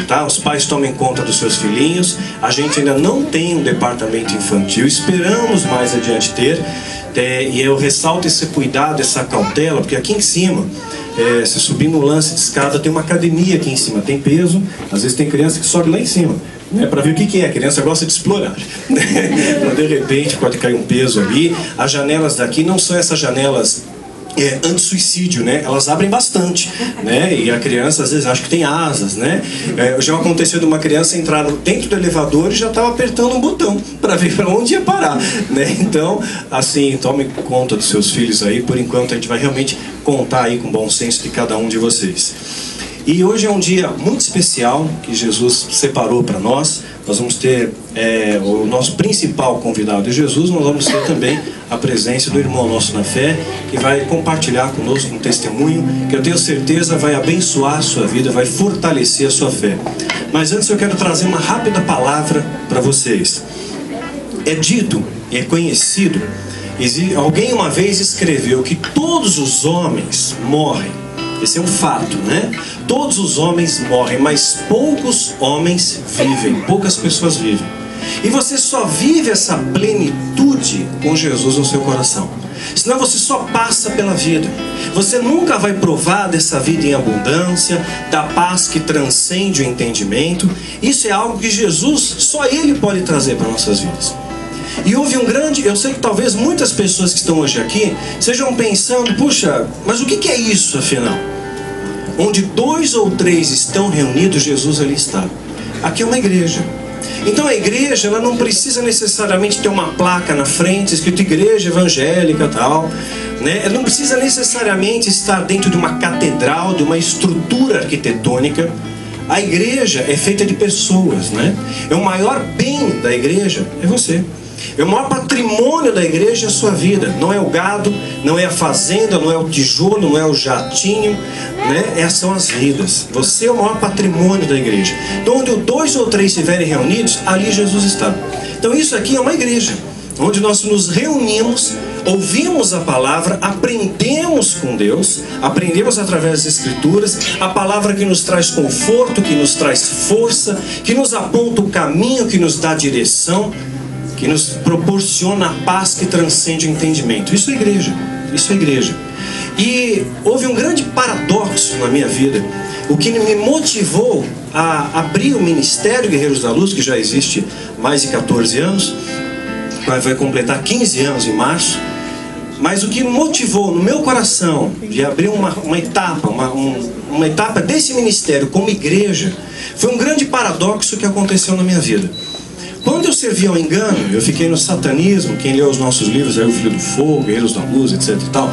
tá? Os pais tomem conta dos seus filhinhos. A gente ainda não tem um departamento infantil, esperamos mais adiante ter. E eu ressalto esse cuidado, essa cautela, porque aqui em cima, se subir no lance de escada, tem uma academia aqui em cima, tem peso. Às vezes tem criança que sobe lá em cima, né, para ver o que é. A criança gosta de explorar. De repente pode cair um peso ali. As janelas daqui não são essas janelas anti-suicídio, né? Elas abrem bastante, né? E a criança às vezes acha que tem asas, né? Já aconteceu de uma criança entrar dentro do elevador e já estava apertando um botão para ver para onde ia parar, né? Então, assim, tome conta dos seus filhos aí. Por enquanto a gente vai realmente contar aí com bom senso de cada um de vocês. E hoje é um dia muito especial que Jesus separou para nós. Nós vamos ter o nosso principal convidado de Jesus. Nós vamos ter também a presença do irmão nosso na fé, que vai compartilhar conosco um testemunho que eu tenho certeza vai abençoar a sua vida, vai fortalecer a sua fé. Mas antes eu quero trazer uma rápida palavra para vocês. É dito e é conhecido, alguém uma vez escreveu que todos os homens morrem. Esse é um fato, né? Todos os homens morrem, mas poucos homens vivem, poucas pessoas vivem. E você só vive essa plenitude com Jesus no seu coração. Senão você só passa pela vida. Você nunca vai provar dessa vida em abundância, da paz que transcende o entendimento. Isso é algo que Jesus, só Ele pode trazer para nossas vidas. E houve um grande... Eu sei que talvez muitas pessoas que estão hoje aqui sejam pensando, puxa, mas o que é isso afinal? Onde 2 ou 3 estão reunidos, Jesus ali está. Aqui é uma igreja. Então a igreja, ela não precisa necessariamente ter uma placa na frente escrito igreja evangélica tal, né? Ela não precisa necessariamente estar dentro de uma catedral, de uma estrutura arquitetônica. A igreja é feita de pessoas, né? O maior bem da igreja é você. O maior patrimônio da igreja é a sua vida. Não é o gado, não é a fazenda, não é o tijolo, não é o jatinho, né? Essas são as vidas. Você é o maior patrimônio da igreja. Então onde 2 ou 3 estiverem reunidos, ali Jesus está. Então isso aqui é uma igreja, onde nós nos reunimos, ouvimos a palavra, aprendemos com Deus, aprendemos através das Escrituras, a palavra que nos traz conforto, que nos traz força, que nos aponta o caminho, que nos dá direção, que nos proporciona a paz que transcende o entendimento. Isso é igreja, isso é igreja. E houve um grande paradoxo na minha vida. O que me motivou a abrir o Ministério Guerreiros da Luz, que já existe há mais de 14 anos, vai completar 15 anos em março. Mas o que me motivou no meu coração de abrir uma etapa desse ministério como igreja, foi um grande paradoxo que aconteceu na minha vida. Quando eu servi ao engano, eu fiquei no satanismo. Quem leu os nossos livros é o Filho do Fogo, Guerreiros da Luz, etc e tal.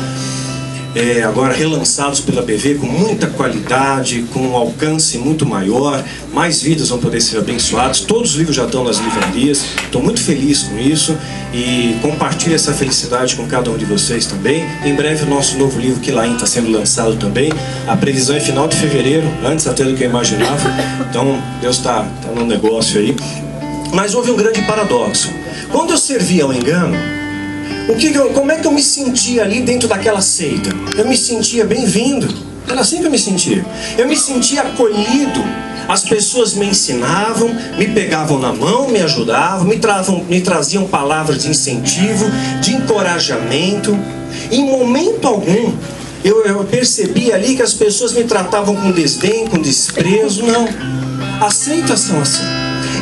Agora relançados pela BV com muita qualidade, com um alcance muito maior, mais vidas vão poder ser abençoadas. Todos os livros já estão nas livrarias. Estou muito feliz com isso e compartilho essa felicidade com cada um de vocês também. Em breve o nosso novo livro Quilaim está sendo lançado também. A previsão é final de fevereiro, antes até do que eu imaginava. Então Deus está no negócio aí. Mas houve um grande paradoxo. Quando eu servia ao engano, como é que eu me sentia ali dentro daquela seita? Eu me sentia bem-vindo. Era assim que eu me sentia. Eu me sentia acolhido. As pessoas me ensinavam, me pegavam na mão, me ajudavam, me traziam palavras de incentivo, de encorajamento. Em momento algum, eu percebi ali que as pessoas me tratavam com desdém, com desprezo. Não. As seitas são assim.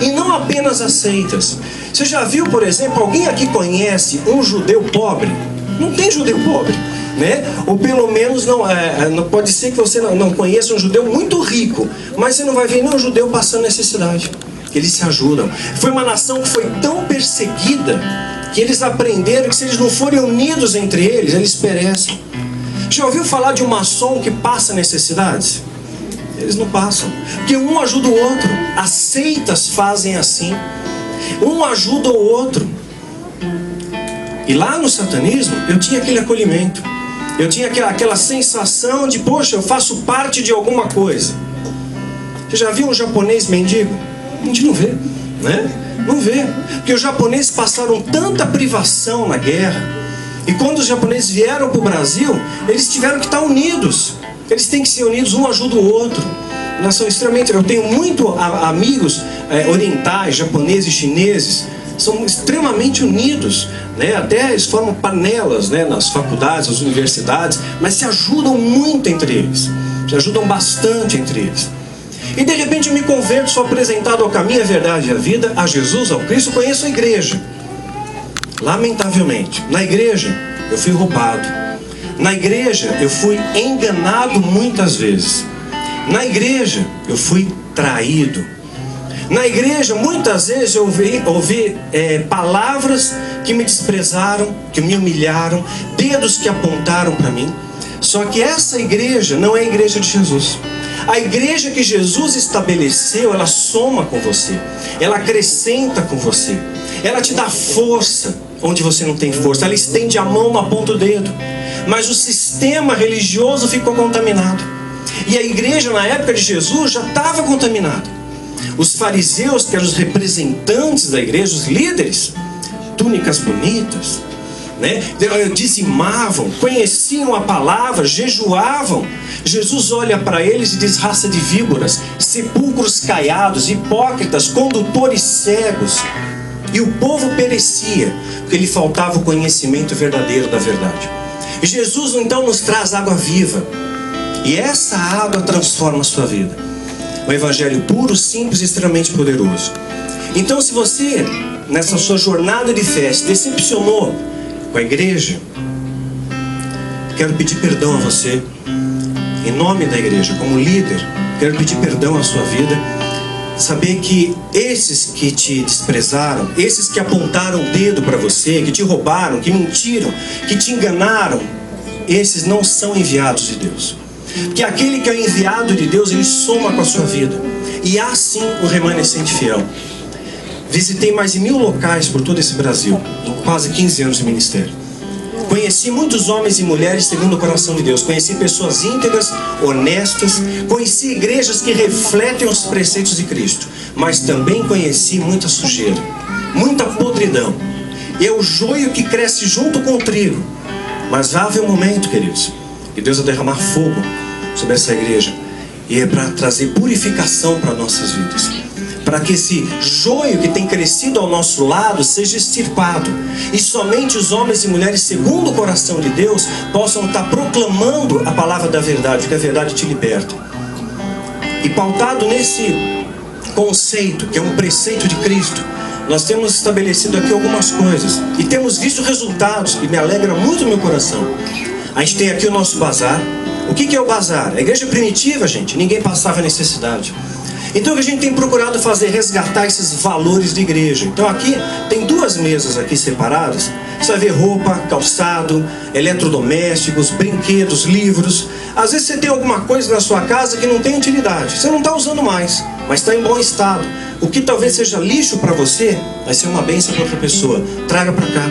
E não apenas as seitas. Você já viu, por exemplo, alguém aqui conhece um judeu pobre? Não tem judeu pobre, né? Ou pelo menos não pode ser que você não conheça um judeu muito rico, mas você não vai ver nenhum judeu passando necessidade. Eles se ajudam. Foi uma nação que foi tão perseguida que eles aprenderam que se eles não forem unidos entre eles, eles perecem. Já ouviu falar de um maçom que passa necessidades? Eles não passam, porque um ajuda o outro. As seitas fazem assim. Um ajuda o outro. E lá no satanismo, eu tinha aquele acolhimento. Eu tinha aquela sensação de, poxa, eu faço parte de alguma coisa. Você já viu um japonês mendigo? A gente não vê, né? Não vê. Porque os japoneses passaram tanta privação na guerra. E quando os japoneses vieram para o Brasil, eles tiveram que estar unidos. Eles têm que ser unidos, um ajuda o outro. Nós somos extremamente... Eu tenho muito amigos orientais, japoneses, chineses, são extremamente unidos, né? Até eles formam panelas, né, nas faculdades, nas universidades, mas se ajudam muito entre eles, se ajudam bastante entre eles. E de repente eu me converto, sou apresentado ao caminho, a verdade e a vida, a Jesus, ao Cristo, conheço a igreja. Lamentavelmente, na igreja eu fui roubado, na igreja eu fui enganado muitas vezes, na igreja eu fui traído, na igreja muitas vezes eu ouvi palavras que me desprezaram, que me humilharam, dedos que apontaram para mim. Só que essa igreja não é a igreja de Jesus. A igreja que Jesus estabeleceu, ela soma com você, ela acrescenta com você, ela te dá força onde você não tem força, ela estende a mão, não aponta o dedo. Mas o sistema religioso ficou contaminado, e a igreja na época de Jesus já estava contaminada. Os fariseus, que eram os representantes da igreja, os líderes, túnicas bonitas, né, dizimavam, conheciam a palavra, jejuavam. Jesus olha para eles e diz: raça de víboras, sepulcros caiados, hipócritas, condutores cegos. E o povo perecia, porque lhe faltava o conhecimento verdadeiro da verdade. E Jesus então nos traz água viva, e essa água transforma a sua vida. Um evangelho puro, simples e extremamente poderoso. Então, se você, nessa sua jornada de fé, se decepcionou com a igreja, quero pedir perdão a você, em nome da igreja, como líder. Quero pedir perdão à sua vida. Saber que esses que te desprezaram, esses que apontaram o dedo para você, que te roubaram, que mentiram, que te enganaram, esses não são enviados de Deus. Porque aquele que é enviado de Deus, ele soma com a sua vida. E há sim o remanescente fiel. Visitei mais de 1000 locais por todo esse Brasil, em quase 15 anos de ministério. Conheci muitos homens e mulheres segundo o coração de Deus. Conheci pessoas íntegras, honestas. Conheci igrejas que refletem os preceitos de Cristo. Mas também conheci muita sujeira, muita podridão. E é o joio que cresce junto com o trigo. Mas vai haver um momento, queridos, que Deus vai derramar fogo sobre essa igreja. E é para trazer purificação para nossas vidas, para que esse joio que tem crescido ao nosso lado seja extirpado, e somente os homens e mulheres segundo o coração de Deus possam estar proclamando a palavra da verdade, porque a verdade te liberta. E pautado nesse conceito, que é um preceito de Cristo, nós temos estabelecido aqui algumas coisas, e temos visto resultados, e me alegra muito o meu coração. A gente tem aqui o nosso bazar. O que é o bazar? A igreja primitiva, gente, ninguém passava necessidade. Então o que a gente tem procurado fazer é resgatar esses valores de igreja. Então aqui tem 2 mesas aqui separadas. Você vai ver roupa, calçado, eletrodomésticos, brinquedos, livros. Às vezes você tem alguma coisa na sua casa que não tem utilidade, você não está usando mais, mas está em bom estado. O que talvez seja lixo para você, vai ser uma bênção para outra pessoa. Traga para cá.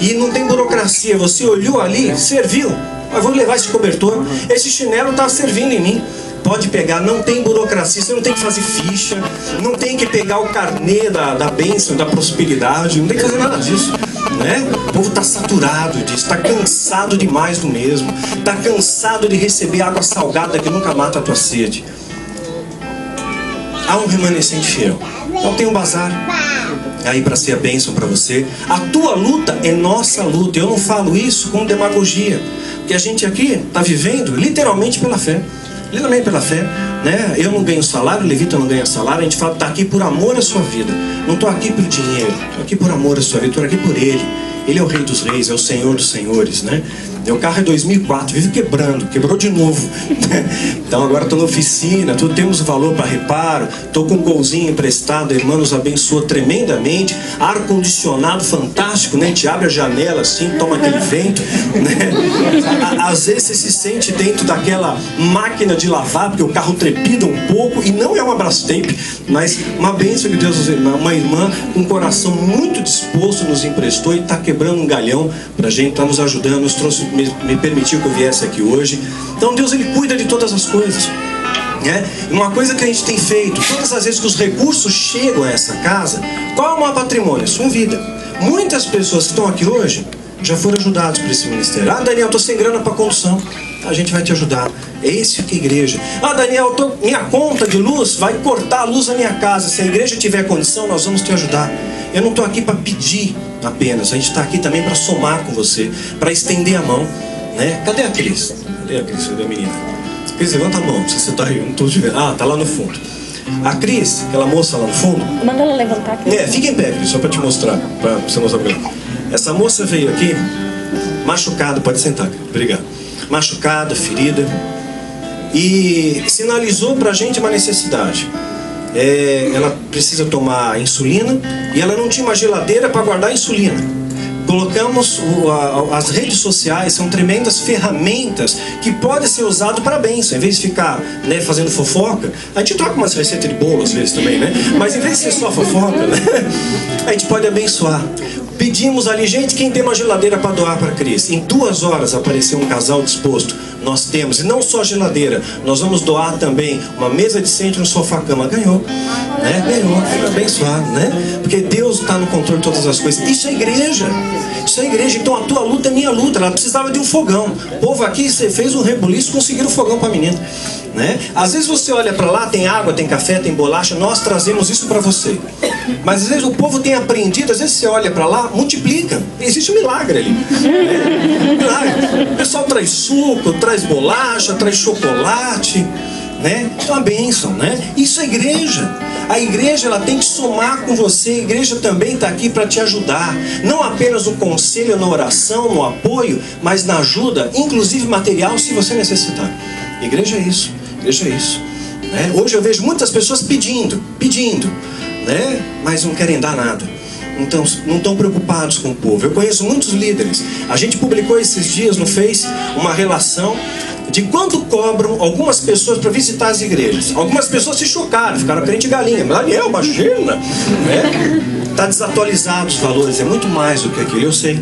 E não tem burocracia, você olhou ali, serviu. Eu vou levar esse cobertor, esse chinelo está servindo em mim. Pode pegar, não tem burocracia, você não tem que fazer ficha, não tem que pegar o carnê da bênção, da prosperidade, não tem que fazer nada disso, né? O povo está saturado disso, está cansado demais do mesmo, está cansado de receber água salgada que nunca mata a tua sede. Há um remanescente fiel. Então tem um bazar aí para ser a bênção para você. A tua luta é nossa luta. Eu não falo isso com demagogia, porque a gente aqui está vivendo literalmente pela fé. Literalmente pela fé, né? Eu não ganho salário, o levita não ganha salário. A gente fala, está aqui por amor à sua vida. Não estou aqui por dinheiro, estou aqui por amor à sua vida, estou aqui por Ele. Ele é o Rei dos Reis, é o Senhor dos Senhores, né? Meu carro é 2004, vive quebrando, quebrou de novo. Então agora estou na oficina, tudo temos valor para reparo. Estou com um golzinho emprestado, a irmã nos abençoa tremendamente. Ar-condicionado fantástico, né? A gente abre a janela assim, toma aquele vento, né? Às vezes você se sente dentro daquela máquina de lavar, porque o carro trepida um pouco, e não é uma Brastemp, mas uma bênção que Deus nos deu. Uma irmã com um coração muito disposto nos emprestou e está quebrando um galhão para a gente, está nos ajudando, nos trouxe, me permitiu que eu viesse aqui hoje. Então Deus, Ele cuida de todas as coisas, né? Uma coisa que a gente tem feito, todas as vezes que os recursos chegam a essa casa, qual é o maior patrimônio? A sua vida. Muitas pessoas que estão aqui hoje já foram ajudados por esse ministério. Ah, Daniel, estou sem grana para condução. a gente vai te ajudar. É isso que a igreja. Ah, Daniel, minha conta de luz vai cortar a luz da minha casa. Se a igreja tiver condição, nós vamos te ajudar. Eu não estou aqui para pedir apenas. A gente está aqui também para somar com você, para estender a mão, né? Cadê a Cris? Cadê a Cris? Cadê a menina? Cris, levanta a mão. Não sei se você está aí. Eu não estou te vendo. Ah, tá lá no fundo. A Cris, aquela moça lá no fundo. Manda ela levantar, Cris. Fica em pé, Cris, só para te mostrar, para você mostrar pra ela. Essa moça veio aqui machucada, pode sentar, obrigado. Machucada, ferida, e sinalizou pra gente uma necessidade. Ela precisa tomar insulina e ela não tinha uma geladeira para guardar a insulina. Colocamos as redes sociais, são tremendas ferramentas que podem ser usadas para bênção. Em vez de ficar, né, fazendo fofoca, a gente troca umas receitas de bolo às vezes também, né? Mas em vez de ser só fofoca, né, a gente pode abençoar. Pedimos ali, gente, quem tem uma geladeira para doar para a Cris? Em 2 horas apareceu um casal disposto. Nós temos, e não só geladeira, nós vamos doar também uma mesa de centro no sofá-cama. Ganhou, né? Ganhou, foi abençoado, né? Porque Deus está no controle de todas as coisas. Isso é igreja. Isso é igreja. Então a tua luta é minha luta. Ela precisava de um fogão. O povo aqui, você fez um rebuliço, conseguiram um fogão para a menina, né? Às vezes você olha para lá, tem água, tem café, tem bolacha. Nós trazemos isso para você. Mas às vezes o povo tem aprendido. Às vezes você olha para lá, multiplica. Existe um milagre ali, né? Milagre. O pessoal traz suco, traz bolacha, traz chocolate, né? É uma bênção, né? Isso é igreja. A igreja, ela tem que somar com você. A igreja também está aqui para te ajudar. Não apenas no conselho, na oração, no apoio, mas na ajuda, inclusive material, se você necessitar. Igreja é isso. Igreja é isso, né? Hoje eu vejo muitas pessoas pedindo, né? Mas não querem dar nada. Então, não estão preocupados com o povo. Eu conheço muitos líderes. A gente publicou esses dias no Face uma relação de quanto cobram algumas pessoas para visitar as igrejas. Algumas pessoas se chocaram, ficaram crente galinha. Daniel, imagina, né? Está desatualizado os valores, é muito mais do que aquilo. Eu sei.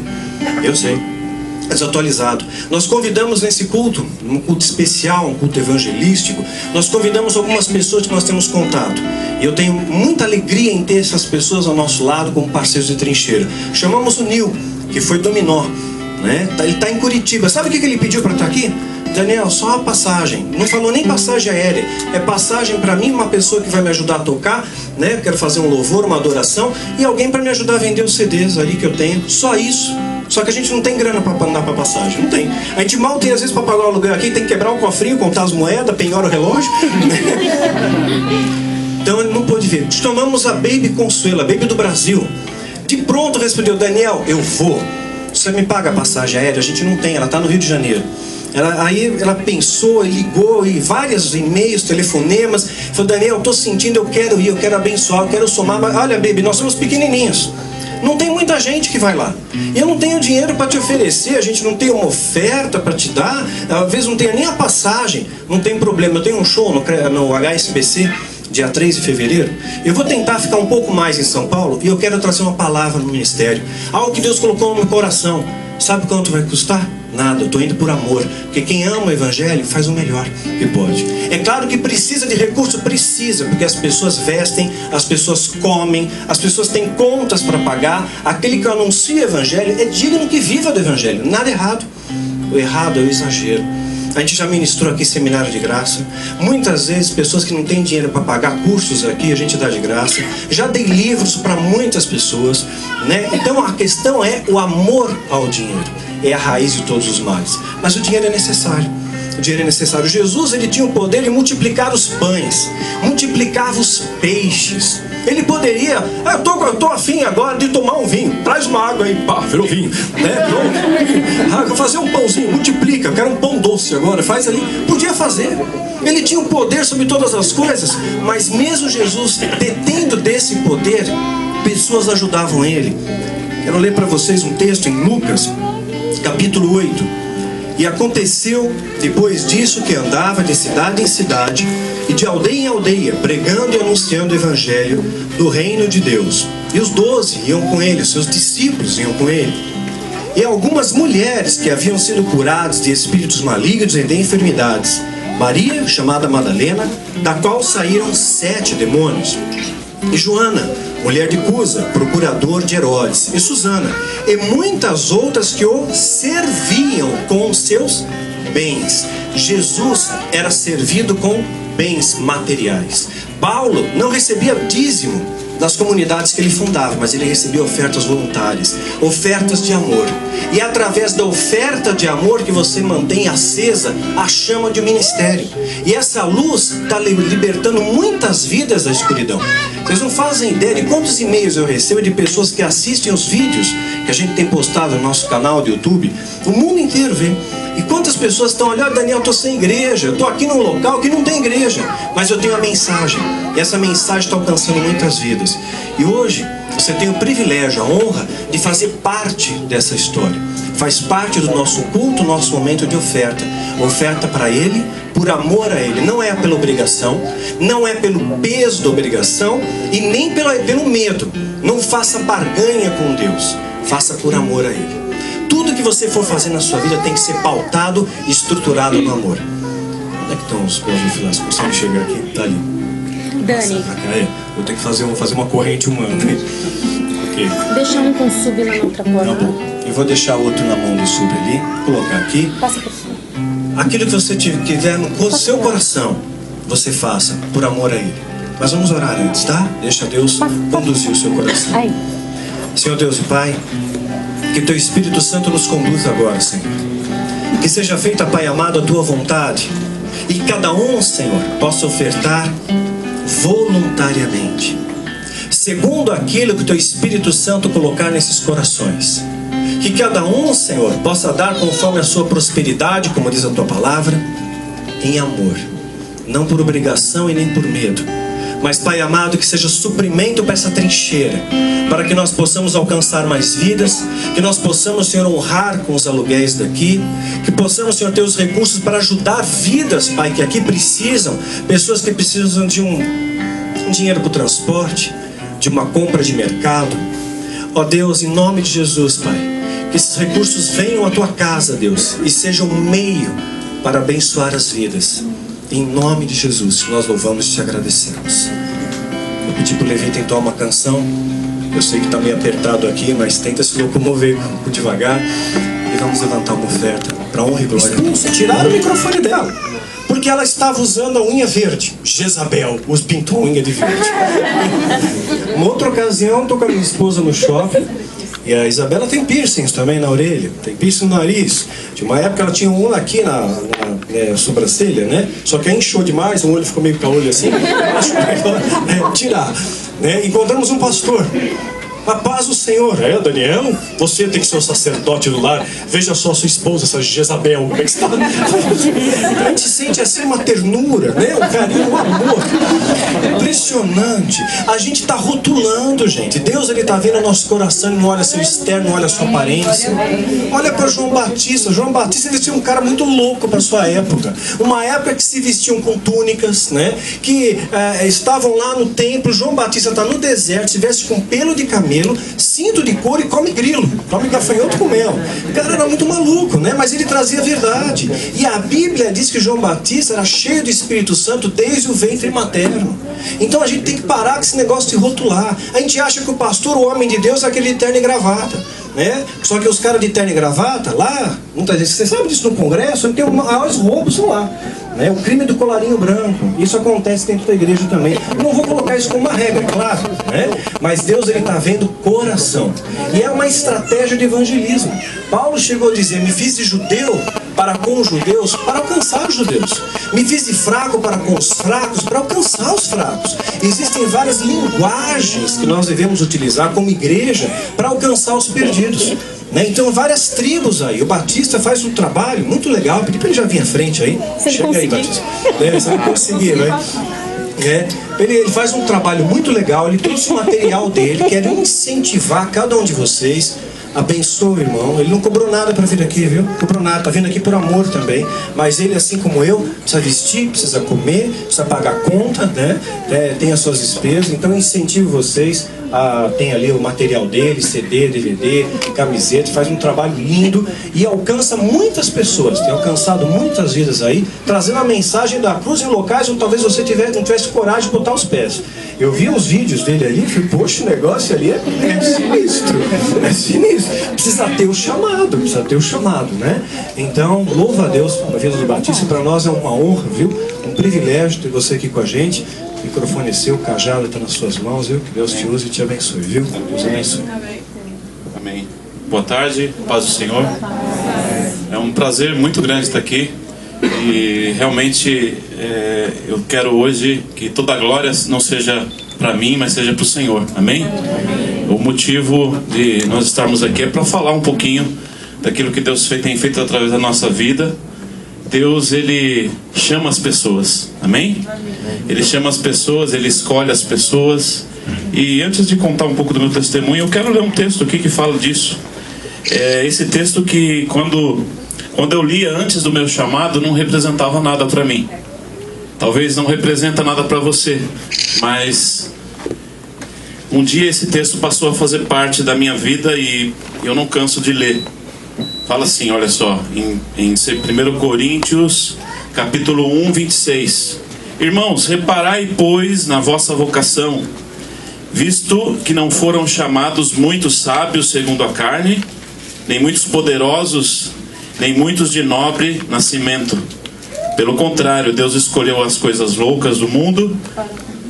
Desatualizado. Nós convidamos nesse culto, um culto especial, um culto evangelístico, nós convidamos algumas pessoas que nós temos contato. E eu tenho muita alegria em ter essas pessoas ao nosso lado como parceiros de trincheira. Chamamos o Nil, que foi dominó, né? Ele está em Curitiba. Sabe o que ele pediu para estar aqui? Daniel, só a passagem. Não falou nem passagem aérea. É passagem para mim, uma pessoa que vai me ajudar a tocar, né? Eu quero fazer um louvor, uma adoração, e alguém para me ajudar a vender os CDs ali que eu tenho. Só isso. Só que a gente não tem grana para andar para passagem. Não tem. A gente mal tem, às vezes, para pagar o aluguel aqui, tem que quebrar o cofrinho, contar as moedas, penhora o relógio. Então ele não pôde vir. Tomamos a Baby Consuelo, a Baby do Brasil. De pronto respondeu: Daniel, eu vou. Você me paga a passagem aérea? A gente não tem, ela está no Rio de Janeiro. Aí ela pensou, ligou, e vários e-mails, telefonemas. Falou: Daniel, eu estou sentindo, eu quero ir, eu quero abençoar, eu quero somar. Mas olha, Baby, nós somos pequenininhos. Não tem muita gente que vai lá. E eu não tenho dinheiro para te oferecer. A gente não tem uma oferta para te dar. Às vezes não tem nem a passagem. Não tem problema. Eu tenho um show no HSBC, dia 3 de fevereiro. Eu vou tentar ficar um pouco mais em São Paulo. E eu quero trazer uma palavra no ministério. Algo que Deus colocou no meu coração. Sabe quanto vai custar? Nada, eu estou indo por amor. Porque quem ama o evangelho faz o melhor que pode. É claro que precisa de recurso, precisa, porque as pessoas vestem, as pessoas comem, as pessoas têm contas para pagar. Aquele que anuncia o evangelho é digno que viva do evangelho. Nada errado. O errado é o exagero. A gente já ministrou aqui seminário de graça. Muitas vezes pessoas que não têm dinheiro para pagar cursos aqui, a gente dá de graça. Já dei livros para muitas pessoas, né? Então a questão é o amor ao dinheiro. É a raiz de todos os males. Mas o dinheiro é necessário. O dinheiro é necessário. Jesus, ele tinha o poder de multiplicar os pães, multiplicava os peixes. Ele poderia, eu tô afim agora de tomar um vinho. Traz uma água aí, pá, virou vinho, né? Vou fazer um pãozinho, multiplica. Eu quero um pão doce agora, faz ali. Podia fazer. Ele tinha o poder sobre todas as coisas, mas mesmo Jesus, detendo desse poder, pessoas ajudavam ele. Quero ler para vocês um texto em Lucas, capítulo 8. E aconteceu, depois disso, que andava de cidade em cidade e de aldeia em aldeia, pregando e anunciando o evangelho do reino de Deus. E os 12 iam com ele, os seus discípulos iam com ele. E algumas mulheres que haviam sido curadas de espíritos malignos e de enfermidades. Maria, chamada Madalena, da qual saíram 7 demônios. E Joana, mulher de Cusa, procurador de Herodes, e Susana, e muitas outras que o serviam com os seus bens. Jesus era servido com bens materiais. Paulo não recebia dízimo das comunidades que ele fundava, mas ele recebia ofertas voluntárias, ofertas de amor. E é através da oferta de amor que você mantém acesa a chama de um ministério. E essa luz está libertando muitas vidas da escuridão. Vocês não fazem ideia de quantos e-mails eu recebo de pessoas que assistem os vídeos que a gente tem postado no nosso canal do YouTube. O mundo inteiro vê. E quantas pessoas estão olhando: Daniel, eu estou sem igreja, eu estou aqui num local que não tem igreja, mas eu tenho a mensagem. E essa mensagem está alcançando muitas vidas. E hoje você tem o privilégio, a honra de fazer parte dessa história. Faz parte do nosso culto, nosso momento de oferta. Oferta para Ele, por amor a Ele. Não é pela obrigação, não é pelo peso da obrigação e nem pelo medo. Não faça barganha com Deus, faça por amor a Ele. Tudo que você for fazer na sua vida tem que ser pautado e estruturado no amor. Onde é que estão os pelos? Consegue chegar aqui? Está ali. Dani. Vou ter que fazer uma corrente humana. Okay. Deixa um com sub lá na outra porta. Tá bom. Eu vou deixar outro na mão do sub ali. Colocar aqui. Passa por cima. Aquilo que você tiver no seu coração, você faça por amor a Ele. Mas vamos orar antes, tá? Deixa Deus conduzir o seu coração. Aí. Senhor Deus e Pai, que Teu Espírito Santo nos conduza agora, Senhor. Que seja feita, Pai amado, a Tua vontade. E que cada um, Senhor, possa ofertar voluntariamente, segundo aquilo que o Teu Espírito Santo colocar nesses corações. Que cada um, Senhor, possa dar conforme a sua prosperidade, como diz a Tua palavra, em amor, não por obrigação e nem por medo. Mas, Pai amado, que seja suprimento para essa trincheira, para que nós possamos alcançar mais vidas, que nós possamos, Senhor, honrar com os aluguéis daqui, que possamos, Senhor, ter os recursos para ajudar vidas, Pai, que aqui precisam, pessoas que precisam de um dinheiro para o transporte, de uma compra de mercado. Ó Deus, em nome de Jesus, Pai, que esses recursos venham à Tua casa, Deus, e sejam um meio para abençoar as vidas. Em nome de Jesus, nós louvamos e te agradecemos. Eu pedi para o Levi tentar uma canção. Eu sei que está meio apertado aqui, mas tenta se locomover devagar. E vamos levantar uma oferta para honra e glória. Tiraram o microfone dela, porque ela estava usando a unha verde. Jezabel os pintou a unha de verde. Uma outra ocasião, estou com a minha esposa no shopping. E a Isabela tem piercings também na orelha, tem piercing no nariz. De uma época ela tinha um aqui na sobrancelha, né? Só que aí inchou demais, um olho ficou meio caolho assim. Acho melhor tirar. Né? Encontramos um pastor. A paz do Senhor. Daniel, você tem que ser o sacerdote do lar. Veja só a sua esposa, essa Jezabel, como é que está? A gente sente assim uma ternura, né? Um carinho, um amor. Impressionante. A gente está rotulando, gente. Deus, Ele está vendo o nosso coração, Ele não olha seu externo, não olha a sua aparência. Olha para João Batista. João Batista vestia um cara muito louco para sua época. Uma época que se vestiam com túnicas, né? Que estavam lá no templo. João Batista está no deserto, se veste com pelo de camelo, cinto de couro e come grilo, come gafanhoto com mel. O cara era muito maluco, né? Mas ele trazia a verdade. E a Bíblia diz que João Batista era cheio do Espírito Santo desde o ventre materno. Então a gente tem que parar com esse negócio de rotular. A gente acha que o pastor, o homem de Deus, é aquele de terno e gravata, né? Só que os caras de terno e gravata lá, muitas vezes, você sabe disso no Congresso, tem maiores roubos lá, né? O crime do colarinho branco, isso acontece dentro da igreja também. Eu não vou colocar isso como uma regra, claro, né? Mas Deus, Ele está vendo o coração. E é uma estratégia de evangelismo. Paulo chegou a dizer: me fiz de judeu para com os judeus, para alcançar os judeus. Me fiz de fraco para com os fracos, para alcançar os fracos. Existem várias linguagens que nós devemos utilizar como igreja para alcançar os perdidos. Né? Então, várias tribos aí. O Batista faz um trabalho muito legal. Pedi para ele já vir à frente aí. Chega aí, Batista. Você vai conseguir, né? Ele faz um trabalho muito legal. Ele trouxe o material dele. Quer incentivar cada um de vocês. Abençoa o irmão. Ele não cobrou nada para vir aqui, viu? Não cobrou nada. Está vindo aqui por amor também. Mas ele, assim como eu, precisa vestir, precisa comer, precisa pagar conta, né? Tem as suas despesas. Então eu incentivo vocês. Tem ali o material dele, CD, DVD, camiseta, faz um trabalho lindo e alcança muitas pessoas, tem alcançado muitas vidas aí, trazendo a mensagem da cruz em locais onde talvez você não tivesse coragem de botar os pés. Eu vi os vídeos dele ali e falei, poxa, o negócio ali é sinistro. É sinistro. Precisa ter o chamado, né? Então, louva a Deus pela vida do Batista. Para nós é uma honra, viu? Um privilégio ter você aqui com a gente. O microfone é seu, o cajado está nas suas mãos, viu? Que Deus te use e te abençoe, viu? Deus abençoe. Amém. Boa tarde, paz do Senhor. É um prazer muito grande estar aqui. E realmente eu quero hoje que toda a glória não seja para mim, mas seja para o Senhor. Amém? O motivo de nós estarmos aqui é para falar um pouquinho daquilo que Deus tem feito através da nossa vida. Deus, Ele chama as pessoas. Amém? Ele chama as pessoas, Ele escolhe as pessoas. E antes de contar um pouco do meu testemunho, eu quero ler um texto aqui que fala disso. Esse texto que quando eu lia antes do meu chamado não representava nada para mim. Talvez não representa nada para você, mas um dia esse texto passou a fazer parte da minha vida e eu não canso de ler. Fala assim, olha só, em 1 Coríntios, capítulo 1, 26. Irmãos, reparai, pois, na vossa vocação, visto que não foram chamados muitos sábios segundo a carne, nem muitos poderosos, nem muitos de nobre nascimento. Pelo contrário, Deus escolheu as coisas loucas do mundo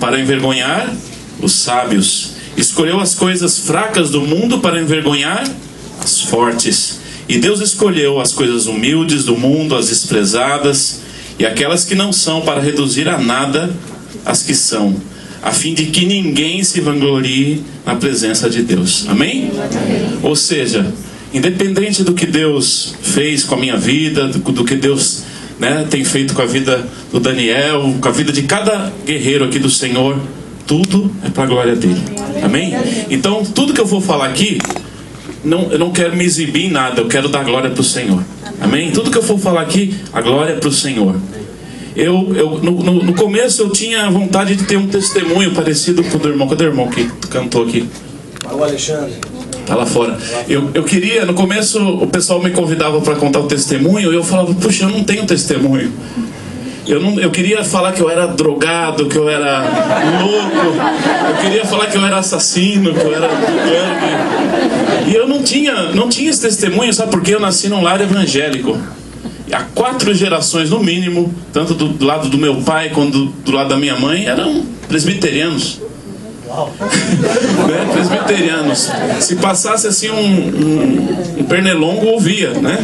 para envergonhar os sábios. Escolheu as coisas fracas do mundo para envergonhar as fortes. E Deus escolheu as coisas humildes do mundo, as desprezadas, e aquelas que não são, para reduzir a nada as que são, a fim de que ninguém se vanglorie na presença de Deus. Amém? Ou seja, independente do que Deus fez com a minha vida, do que Deus, né, tem feito com a vida do Daniel, com a vida de cada guerreiro aqui do Senhor, tudo é para a glória dele. Amém? Então, tudo que eu vou falar aqui, eu não quero me exibir em nada, eu quero dar glória para o Senhor. Amém? Tudo que eu for falar aqui, a glória é para o Senhor. No começo eu tinha vontade de ter um testemunho parecido com o do irmão. Cadê o irmão que cantou aqui? O Alexandre. Tá lá fora. Eu queria, no começo o pessoal me convidava para contar o testemunho e eu falava, puxa, eu não tenho testemunho. Eu queria falar que eu era drogado, que eu era louco, eu queria falar que eu era assassino, que eu era gangue. E eu não tinha esse testemunho, sabe por quê? Eu nasci num lar evangélico. Há 4 gerações no mínimo, tanto do lado do meu pai quanto do lado da minha mãe, eram presbiterianos. Né? Presbiterianos. Se passasse assim um pernilongo, ouvia, né?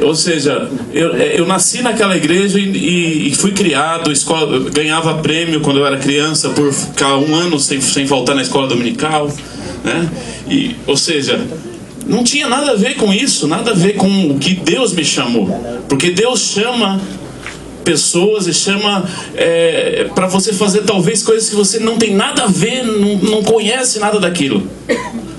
Ou seja, eu nasci naquela igreja e fui criado, eu ganhava prêmio quando eu era criança por ficar 1 ano sem faltar na escola dominical, né? Ou seja, não tinha nada a ver com isso, nada a ver com o que Deus me chamou, porque Deus chama pessoas e chama para você fazer talvez coisas que você não tem nada a ver, não conhece nada daquilo,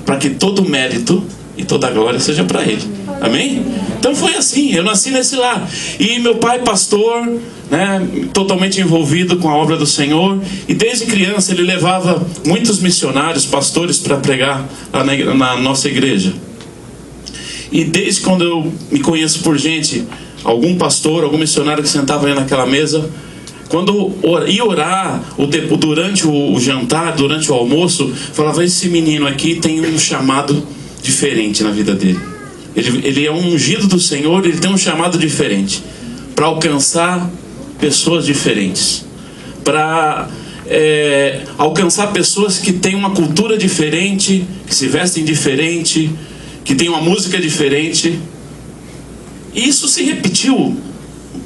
para que todo o mérito e toda a glória seja para Ele. Amém? Então foi assim, eu nasci nesse lar. E meu pai, pastor, né, totalmente envolvido com a obra do Senhor. E desde criança ele levava muitos missionários, pastores, para pregar lá na nossa igreja. E desde quando eu me conheço por gente, algum pastor, algum missionário que sentava aí naquela mesa, quando ia orar, durante o jantar, durante o almoço, falava, esse menino aqui tem um chamado diferente na vida dele. Ele é um ungido do Senhor, ele tem um chamado diferente para alcançar pessoas diferentes, para alcançar pessoas que têm uma cultura diferente, que se vestem diferente, que têm uma música diferente. E isso se repetiu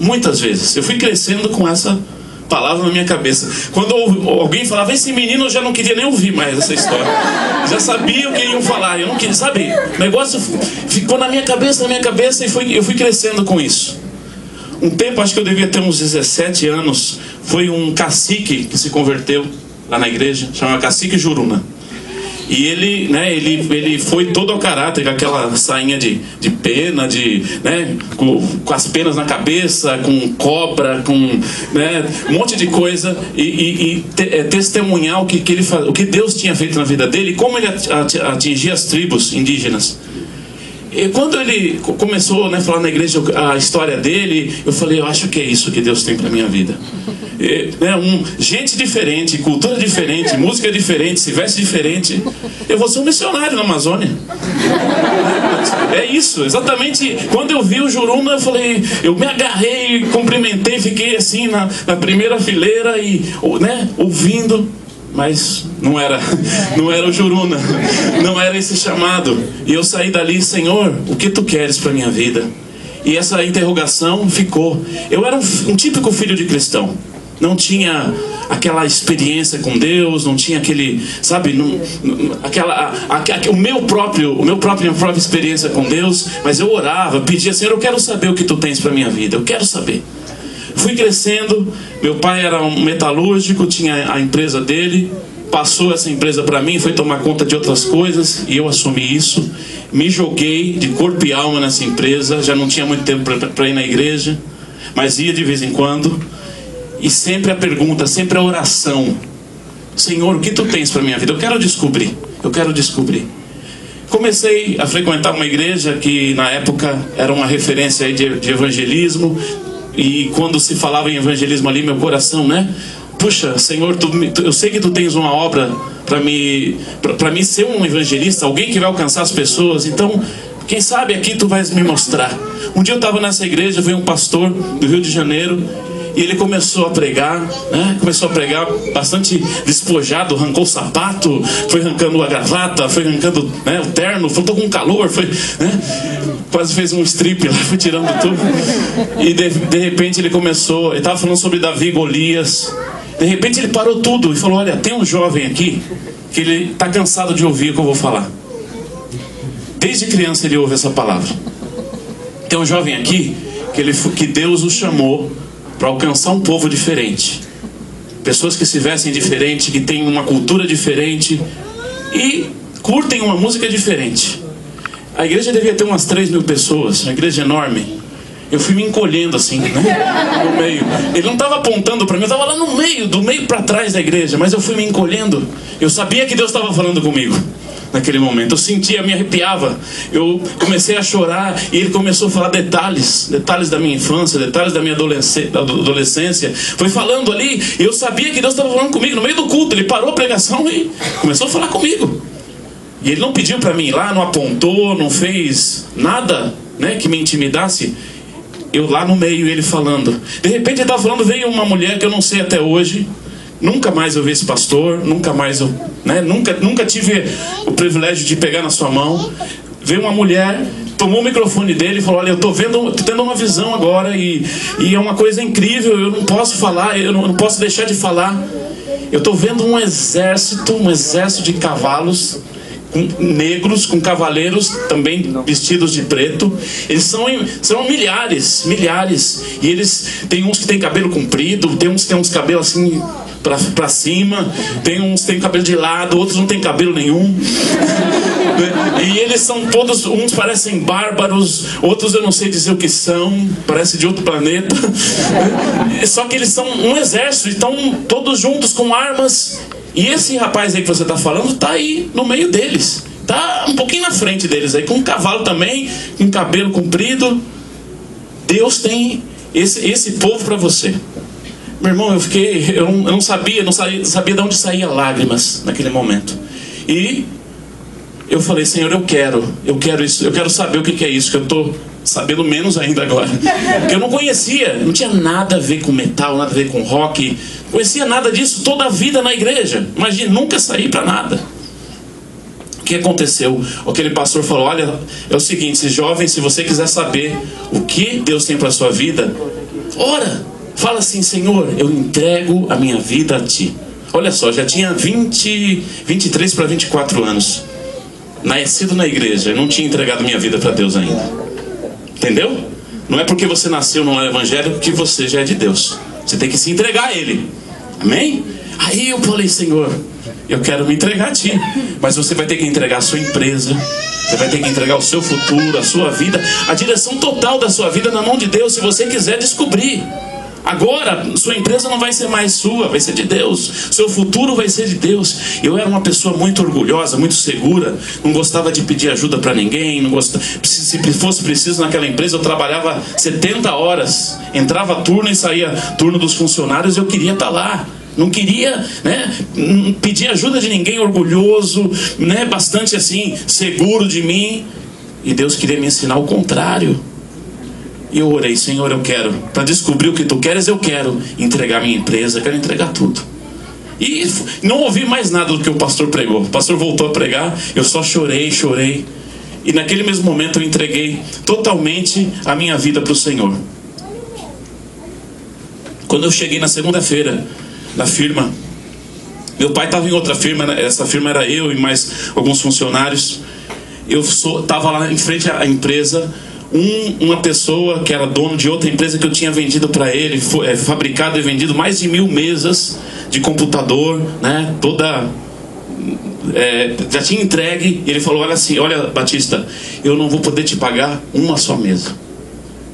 muitas vezes. Eu fui crescendo com essa palavra na minha cabeça. Quando alguém falava, esse menino, eu já não queria nem ouvir mais essa história. Já sabia o que iam falar. Eu não queria, sabe? O negócio ficou na minha cabeça e eu fui crescendo com isso. Um tempo, acho que eu devia ter uns 17 anos, foi um cacique que se converteu lá na igreja, chama Cacique Juruna. E ele foi todo ao caráter, com aquela sainha de pena, né, com as penas na cabeça, com cobra, com, né, um monte de coisa, e testemunhar o que Deus tinha feito na vida dele, e como ele atingia as tribos indígenas. E quando ele começou, né, a falar na igreja a história dele, eu falei, eu acho que é isso que Deus tem para minha vida. Gente diferente, cultura diferente, música diferente, se veste diferente. Eu vou ser um missionário na Amazônia. É isso, exatamente. Quando eu vi o Juruna, eu me agarrei, cumprimentei, fiquei assim na primeira fileira e, né, ouvindo. Mas não era o Juruna, não era esse chamado. E eu saí dali, Senhor, o que tu queres para minha vida? E essa interrogação ficou. Eu era um típico filho de cristão. Não tinha aquela experiência com Deus, não tinha aquele, sabe, minha própria experiência com Deus. Mas eu orava, pedia, Senhor, eu quero saber o que tu tens para minha vida, eu quero saber. Fui crescendo, meu pai era um metalúrgico, tinha a empresa dele, passou essa empresa para mim, foi tomar conta de outras coisas e eu assumi isso. Me joguei de corpo e alma nessa empresa, já não tinha muito tempo para ir na igreja, mas ia de vez em quando. E sempre a pergunta, sempre a oração, Senhor, o que tu tens para minha vida? Eu quero descobrir. Comecei a frequentar uma igreja que na época era uma referência aí de evangelismo. E quando se falava em evangelismo ali, meu coração, né? Puxa, Senhor, eu sei que tu tens uma obra para mim ser um evangelista, alguém que vai alcançar as pessoas. Então, quem sabe aqui tu vais me mostrar. Um dia eu estava nessa igreja, veio um pastor do Rio de Janeiro e ele começou a pregar, né? Começou a pregar bastante despojado, arrancou o sapato, foi arrancando a gravata, foi arrancando, né, o terno, faltou com calor, foi, né? Quase fez um strip lá, foi tirando tudo. E de repente ele estava falando sobre Davi e Golias. De repente ele parou tudo e falou, olha, tem um jovem aqui que ele está cansado de ouvir o que eu vou falar. Desde criança ele ouve essa palavra. Tem um jovem aqui que Deus o chamou para alcançar um povo diferente. Pessoas que se vestem diferente, que têm uma cultura diferente e curtem uma música diferente. A igreja devia ter umas 3.000 pessoas, uma igreja enorme. Eu fui me encolhendo assim, né? No meio. Ele não estava apontando para mim, eu estava lá no meio, do meio para trás da igreja, mas eu fui me encolhendo. Eu sabia que Deus estava falando comigo naquele momento. Eu sentia, me arrepiava. Eu comecei a chorar e ele começou a falar detalhes da minha infância, detalhes da minha adolescência. Foi falando ali e eu sabia que Deus estava falando comigo no meio do culto. Ele parou a pregação e começou a falar comigo. E ele não pediu para mim ir lá, não apontou, não fez nada, né, que me intimidasse. Eu lá no meio, ele falando. De repente ele estava falando, veio uma mulher que eu não sei até hoje. Nunca mais eu vi esse pastor, nunca mais eu, né, nunca tive o privilégio de pegar na sua mão. Veio uma mulher, tomou o microfone dele e falou, olha, eu tô tendo uma visão agora e é uma coisa incrível, eu não posso falar, eu não posso deixar de falar. Eu estou vendo um exército de cavalos, negros, com cavaleiros também vestidos de preto. Eles são milhares. E eles tem uns que tem cabelo comprido, tem uns que tem uns cabelos assim pra cima, tem uns que tem cabelo de lado, outros não tem cabelo nenhum. E eles são todos, uns parecem bárbaros, outros eu não sei dizer o que são, parece de outro planeta. Só que eles são um exército, estão todos juntos com armas. E esse rapaz aí que você está falando está aí no meio deles, está um pouquinho na frente deles aí, com um cavalo também, com cabelo comprido. Deus tem esse povo para você. Meu irmão, eu não sabia de onde saía lágrimas naquele momento. E eu falei, Senhor, eu quero isso, eu quero saber o que é isso, que eu estou sabendo menos ainda agora. Porque eu não conhecia, não tinha nada a ver com metal, nada a ver com rock, não conhecia nada disso toda a vida na igreja. Imagina, nunca saí para nada. O que aconteceu? Aquele pastor falou, olha, é o seguinte, jovem, se você quiser saber o que Deus tem para a sua vida, ora, fala assim, Senhor, eu entrego a minha vida a Ti. Olha só, já tinha 23 para 24 anos, nascido na igreja, eu não tinha entregado minha vida para Deus ainda. Entendeu? Não é porque você nasceu no evangelho que você já é de Deus. Você tem que se entregar a Ele. Amém? Aí eu falei, Senhor, eu quero me entregar a Ti, mas você vai ter que entregar a sua empresa, você vai ter que entregar o seu futuro, a sua vida, a direção total da sua vida na mão de Deus, se você quiser descobrir Agora, sua empresa não vai ser mais sua, vai ser de Deus. Seu futuro vai ser de Deus. Eu era uma pessoa muito orgulhosa, muito segura. Não gostava de pedir ajuda para ninguém. Não gostava... Se fosse preciso naquela empresa, eu trabalhava 70 horas. Entrava turno e saía turno dos funcionários. Eu queria estar lá. Não queria, né, pedir ajuda de ninguém, orgulhoso, né, bastante assim, seguro de mim. E Deus queria me ensinar o contrário. E eu orei: Senhor, eu quero, para descobrir o que tu queres, eu quero entregar minha empresa, quero entregar tudo. E não ouvi mais nada do que o pastor pregou. O pastor voltou a pregar, eu só chorei. E naquele mesmo momento eu entreguei totalmente a minha vida para o Senhor. Quando eu cheguei na segunda-feira na firma, meu pai estava em outra firma, essa firma era eu e mais alguns funcionários. Eu estava lá em frente à empresa. Uma pessoa que era dono de outra empresa que eu tinha vendido para ele, fabricado e vendido mais de 1000 mesas de computador, né, toda, já tinha entregue. E ele falou: olha assim, olha, Batista, eu não vou poder te pagar uma só mesa,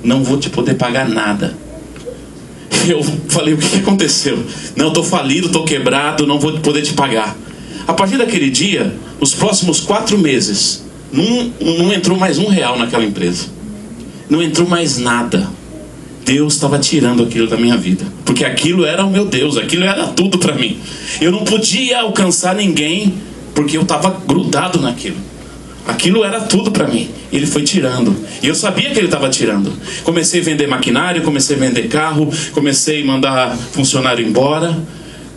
não vou te poder pagar nada. Eu falei: o que aconteceu? Não, eu estou falido, estou quebrado, não vou poder te pagar. A partir daquele dia, os próximos 4 meses, não entrou mais R$1 naquela empresa. Não entrou mais nada. Deus estava tirando aquilo da minha vida, porque aquilo era o meu Deus, aquilo era tudo para mim. Eu não podia alcançar ninguém, porque eu estava grudado naquilo. Aquilo era tudo para mim. Ele foi tirando, e eu sabia que ele estava tirando. Comecei a vender maquinário, comecei a vender carro, comecei a mandar funcionário embora,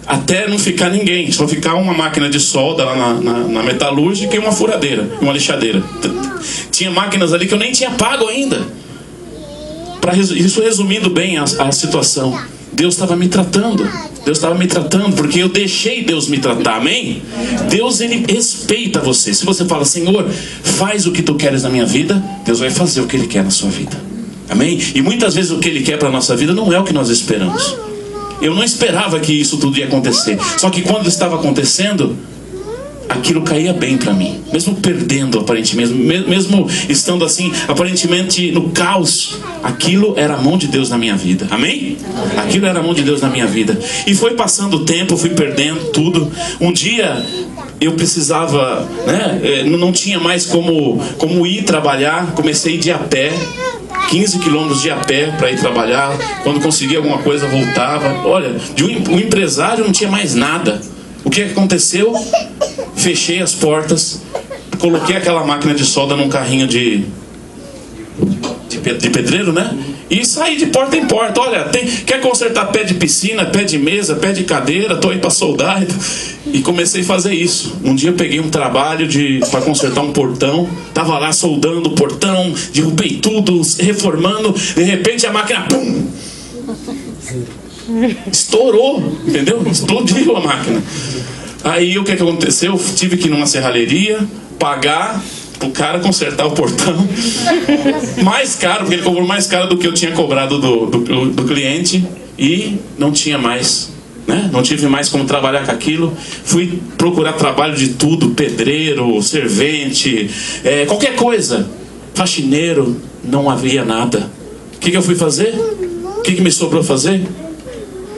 até não ficar ninguém, só ficar uma máquina de solda lá na metalúrgica e uma furadeira, uma lixadeira. Tinha máquinas ali que eu nem tinha pago ainda. Isso resumindo bem a situação, Deus estava me tratando. Deus estava me tratando porque eu deixei Deus me tratar, amém? Deus, ele respeita você. Se você fala: Senhor, faz o que tu queres na minha vida, Deus vai fazer o que ele quer na sua vida, amém? E muitas vezes o que ele quer para a nossa vida não é o que nós esperamos. Eu não esperava que isso tudo ia acontecer. Só que quando estava acontecendo, aquilo caía bem para mim, mesmo perdendo aparentemente, mesmo estando assim aparentemente no caos, aquilo era a mão de Deus na minha vida, amém? Aquilo era a mão de Deus na minha vida. E foi passando o tempo, fui perdendo tudo. Um dia eu precisava, né, não tinha mais como ir trabalhar. Comecei a ir de a pé, 15 quilômetros de a pé para ir trabalhar. Quando conseguia alguma coisa, voltava. Olha, de um empresário não tinha mais nada. O que aconteceu? Fechei as portas, coloquei aquela máquina de solda num carrinho de pedreiro, né? E saí de porta em porta. Olha, quer consertar pé de piscina, pé de mesa, pé de cadeira? Tô aí para soldar. E comecei a fazer isso. Um dia eu peguei um trabalho para consertar um portão. Tava lá soldando o portão, derrubei tudo, reformando. De repente a máquina, pum! Estourou, entendeu? Explodiu a máquina. Aí o que aconteceu? Eu tive que ir numa serralheria, pagar o cara consertar o portão mais caro, porque ele cobrou mais caro do que eu tinha cobrado do cliente. E não tinha mais, né? Não tive mais como trabalhar com aquilo. Fui procurar trabalho de tudo: pedreiro, servente, qualquer coisa, faxineiro. Não havia nada. O que eu fui fazer? O que me sobrou fazer?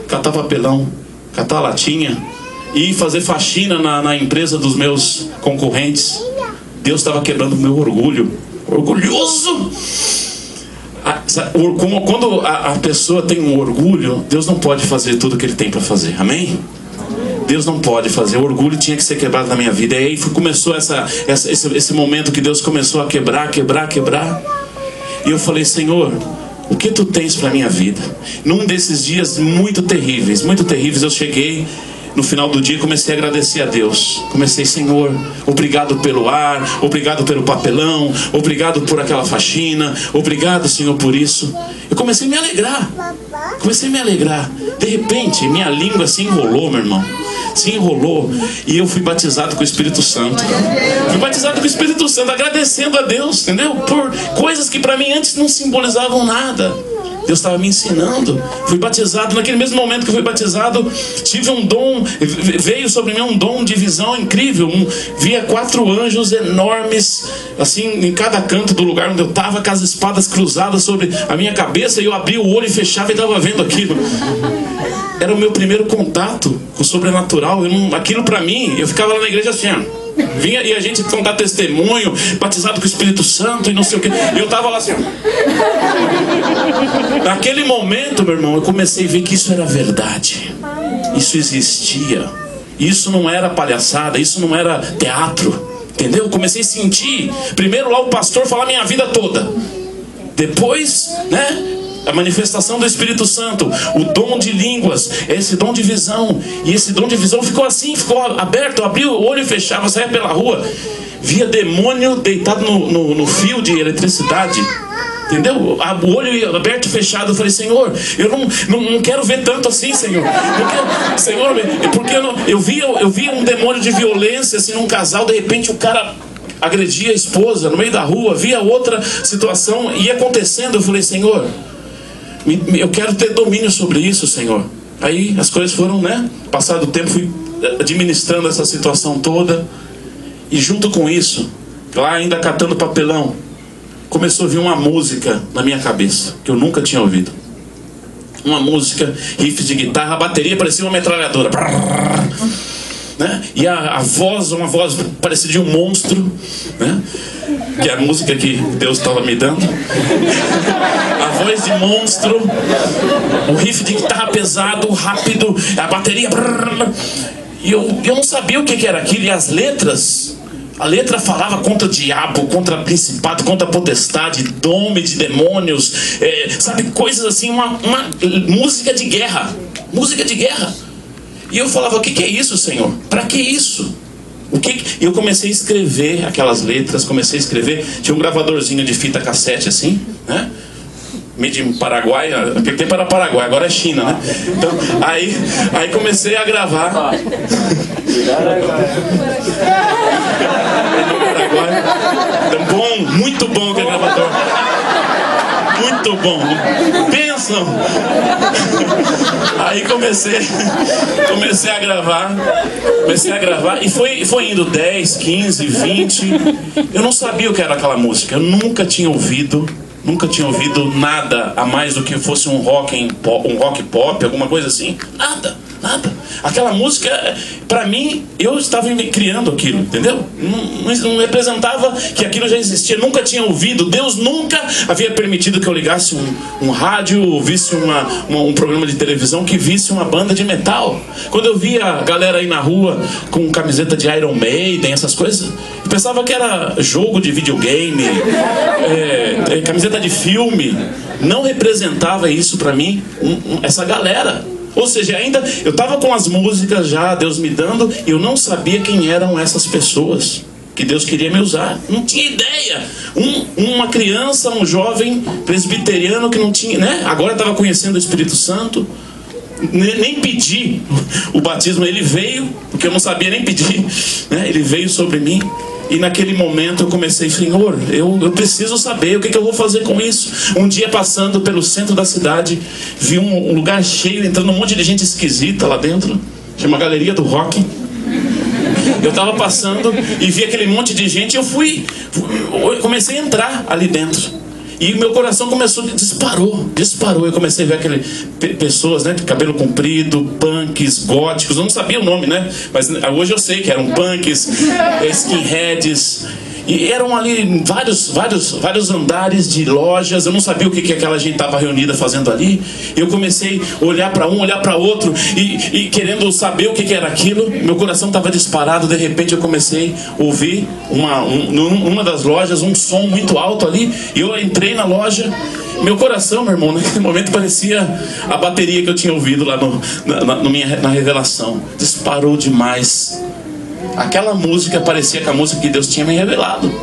Catar papelão, catar latinha e fazer faxina na empresa dos meus concorrentes. Deus estava quebrando o meu orgulho. Orgulhoso! Quando a pessoa tem um orgulho, Deus não pode fazer tudo o que ele tem para fazer, amém? Deus não pode fazer. O orgulho tinha que ser quebrado na minha vida. E aí começou esse momento que Deus começou a quebrar. E eu falei: Senhor, o que tu tens para minha vida? Num desses dias muito terríveis, eu cheguei no final do dia e comecei a agradecer a Deus. Comecei: Senhor, obrigado pelo ar, obrigado pelo papelão, obrigado por aquela faxina, obrigado, Senhor, por isso. Eu comecei a me alegrar. De repente, minha língua se enrolou, meu irmão. Se enrolou. E eu fui batizado com o Espírito Santo. Agradecendo a Deus, entendeu? Por coisas que para mim antes não simbolizavam nada. Deus estava me ensinando. Fui batizado, naquele mesmo momento que eu fui batizado, tive um dom, veio sobre mim um dom de visão incrível. Via 4 anjos enormes, assim, em cada canto do lugar onde eu estava, com as espadas cruzadas sobre a minha cabeça, e eu abria o olho e fechava e estava vendo aquilo. Era o meu primeiro contato com o sobrenatural. Aquilo para mim, eu ficava lá na igreja assim, ó. Vinha e a gente contar testemunho, batizado com o Espírito Santo e não sei o que. E eu tava lá assim, ó. Naquele momento, meu irmão, eu comecei a ver que isso era verdade. Isso existia. Isso não era palhaçada, isso não era teatro. Entendeu? Eu comecei a sentir. Primeiro lá o pastor falar minha vida toda. Depois, né? A manifestação do Espírito Santo, o dom de línguas, esse dom de visão. E esse dom de visão ficou assim, ficou aberto. Eu abria o olho e fechava, saía pela rua, via demônio deitado no fio de eletricidade. Entendeu? O olho aberto e fechado. Eu falei, Senhor, eu não quero ver tanto assim, Senhor. Porque, Senhor, porque eu via um demônio de violência assim num casal. De repente o cara agredia a esposa no meio da rua. Via outra situação, ia acontecendo. Eu falei, Senhor, eu quero ter domínio sobre isso, Senhor. Aí as coisas foram, né? Passado o tempo, fui administrando essa situação toda. E junto com isso, lá ainda catando papelão, começou a vir uma música na minha cabeça, que eu nunca tinha ouvido. Uma música, riff de guitarra, a bateria parecia uma metralhadora. Né? E a voz, uma voz parecia de um monstro, né? Que é a música que Deus estava me dando. A voz de monstro, o riff de guitarra pesado, rápido, a bateria. E eu não sabia o que era aquilo. E as letras, a letra falava contra o diabo, contra o principado, contra a potestade, nome de demônios, sabe, coisas assim, uma música de guerra. Música de guerra. E eu falava, o que é isso, Senhor? Para que isso? E eu comecei a escrever aquelas letras, comecei a escrever. Tinha um gravadorzinho de fita cassete assim, né? Made in Paraguai, naquele tempo era Paraguai, agora é China, né? Então, aí comecei a gravar. Bom, muito bom aquele gravador. Muito bom. Pensam. Aí comecei a gravar e foi indo 10, 15, 20. Eu não sabia o que era aquela música. Eu nunca tinha ouvido nada a mais do que fosse um rock pop, alguma coisa assim. Nada. Aquela música, pra mim, eu estava criando aquilo, entendeu? Não representava que aquilo já existia, nunca tinha ouvido. Deus nunca havia permitido que eu ligasse um rádio, ou visse um programa de televisão, que visse uma banda de metal. Quando eu via a galera aí na rua com camiseta de Iron Maiden, essas coisas, eu pensava que era jogo de videogame, camiseta de filme. Não representava isso pra mim, essa galera. Ou seja, ainda eu estava com as músicas já, Deus me dando, e eu não sabia quem eram essas pessoas que Deus queria me usar. Não tinha ideia. Uma criança, um jovem presbiteriano que não tinha, né? Agora estava conhecendo o Espírito Santo. Nem pedi o batismo, ele veio, porque eu não sabia nem pedir, né? Ele veio sobre mim. E naquele momento eu comecei, Senhor, eu preciso saber o que eu vou fazer com isso. Um dia passando pelo centro da cidade, vi um lugar cheio, entrando um monte de gente esquisita lá dentro. Chama Galeria do Rock. Eu estava passando e vi aquele monte de gente. Eu comecei a entrar ali dentro. E meu coração disparou. Eu comecei a ver aquelas pessoas, né, de cabelo comprido, punks, góticos. Eu não sabia o nome, né? Mas hoje eu sei que eram punks, skinheads. E eram ali vários andares de lojas. Eu não sabia o que aquela gente estava reunida fazendo ali. Eu comecei a olhar para um, olhar para outro e querendo saber o que era aquilo. Meu coração estava disparado. De repente eu comecei a ouvir numa das lojas um som muito alto ali. E eu entrei na loja. Meu coração, meu irmão, naquele momento parecia a bateria que eu tinha ouvido lá na revelação. Disparou demais. Aquela música parecia com a música que Deus tinha me revelado.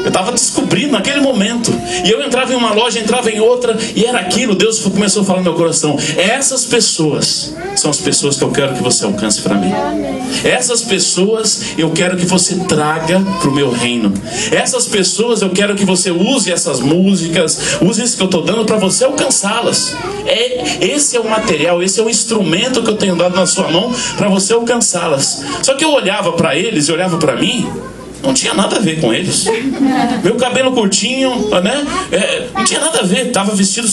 Eu estava descobrindo naquele momento. E eu entrava em uma loja, entrava em outra, e era aquilo. Deus começou a falar no meu coração: essas pessoas são as pessoas que eu quero que você alcance para mim. Essas pessoas eu quero que você traga para o meu reino. Essas pessoas eu quero que você use essas músicas, use isso que eu estou dando para você alcançá-las. Esse é o material, esse é o instrumento que eu tenho dado na sua mão para você alcançá-las. Só que eu olhava para eles e olhava para mim, não tinha nada a ver com eles. Meu cabelo curtinho, né? Não tinha nada a ver. Estava vestido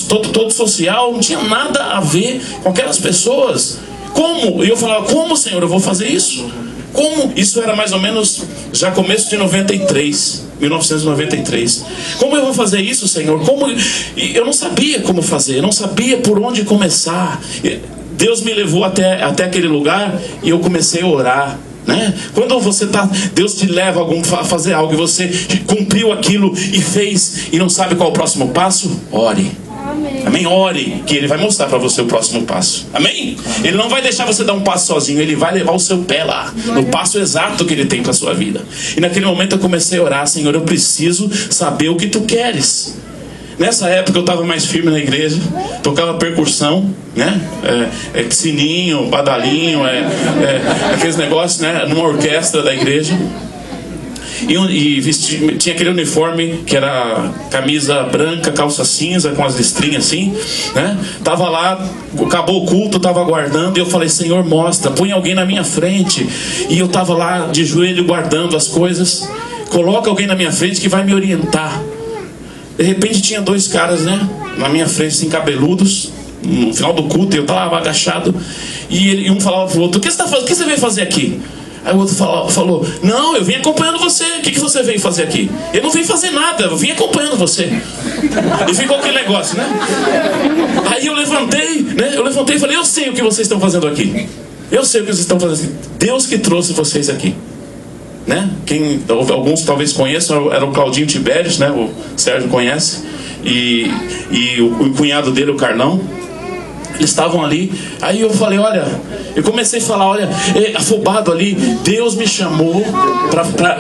todo social, não tinha nada a ver com aquelas pessoas. Como? E eu falava: como, Senhor, eu vou fazer isso? Como? Isso era mais ou menos já começo de 1993. Como eu vou fazer isso, Senhor? Como? E eu não sabia como fazer, eu não sabia por onde começar. Deus me levou até aquele lugar e eu comecei a orar. Né? Quando Deus te leva a fazer algo e você cumpriu aquilo e fez e não sabe qual é o próximo passo, ore. Amém? Ore, que Ele vai mostrar para você o próximo passo. Amém? Ele não vai deixar você dar um passo sozinho, Ele vai levar o seu pé lá, no passo exato que Ele tem para a sua vida. E naquele momento eu comecei a orar: Senhor, eu preciso saber o que Tu queres. Nessa época eu estava mais firme na igreja, tocava percussão, né? Sininho, badalinho, aqueles negócios, né? Numa orquestra da igreja. Tinha aquele uniforme que era camisa branca, calça cinza com as listrinhas assim, né? Tava lá, acabou o culto, tava aguardando, e eu falei: Senhor, mostra, põe alguém na minha frente. E eu tava lá de joelho guardando as coisas. Coloca alguém na minha frente que vai me orientar. De repente tinha dois caras, né, na minha frente, assim, cabeludos. No final do culto eu estava agachado, e um falava pro outro: o que você está fazendo? O que você veio fazer aqui? Aí o outro falou: não, eu vim acompanhando você. O que você veio fazer aqui? Eu não vim fazer nada, eu vim acompanhando você. E ficou aquele negócio, né? Aí eu levantei, né? E falei: eu sei o que vocês estão fazendo aqui. Eu sei o que vocês estão fazendo aqui. Deus que trouxe vocês aqui. Né? Alguns talvez conheçam, era o Claudinho Tibérios, né? O Sérgio conhece, e o cunhado dele, o Carlão. Eles estavam ali. Aí eu falei: olha, eu comecei a falar: olha, afobado ali, Deus me chamou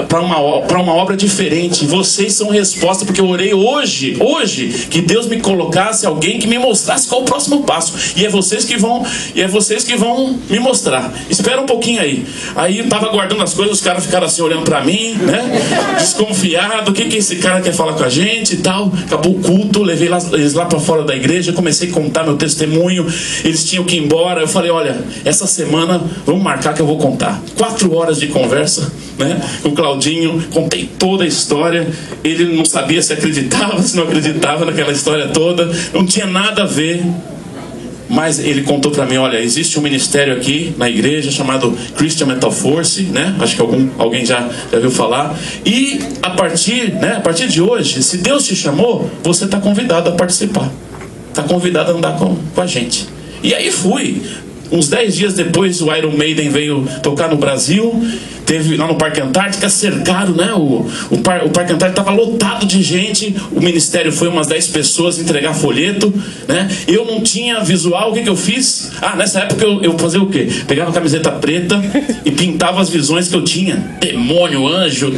para uma obra diferente. Vocês são resposta, porque eu orei hoje que Deus me colocasse alguém que me mostrasse qual o próximo passo. E é vocês que vão me mostrar. Espera um pouquinho aí. Aí eu tava guardando as coisas, os caras ficaram assim olhando para mim, né? Desconfiado, o que esse cara quer falar com a gente e tal. Acabou o culto, levei eles lá para fora da igreja, comecei a contar meu testemunho. Eles tinham que ir embora. Eu falei: olha, essa semana vamos marcar que eu vou contar. 4 horas de conversa, né, com o Claudinho. Contei toda a história. Ele não sabia se acreditava, se não acreditava naquela história toda. Não tinha nada a ver. Mas ele contou para mim: olha, existe um ministério aqui na igreja chamado Christian Mental Force, né? Acho que alguém já viu falar. E a partir de hoje, se Deus te chamou, você está convidado a participar. Está convidado a andar com a gente. E aí fui. Uns 10 dias depois, o Iron Maiden veio tocar no Brasil. Teve lá no Parque Antártica, cercaram, né? O Parque Antártica estava lotado de gente. O ministério foi umas 10 pessoas entregar folheto, né? Eu não tinha visual. O que eu fiz? Nessa época eu fazia o quê? Pegava a camiseta preta e pintava as visões que eu tinha. Demônio, anjo,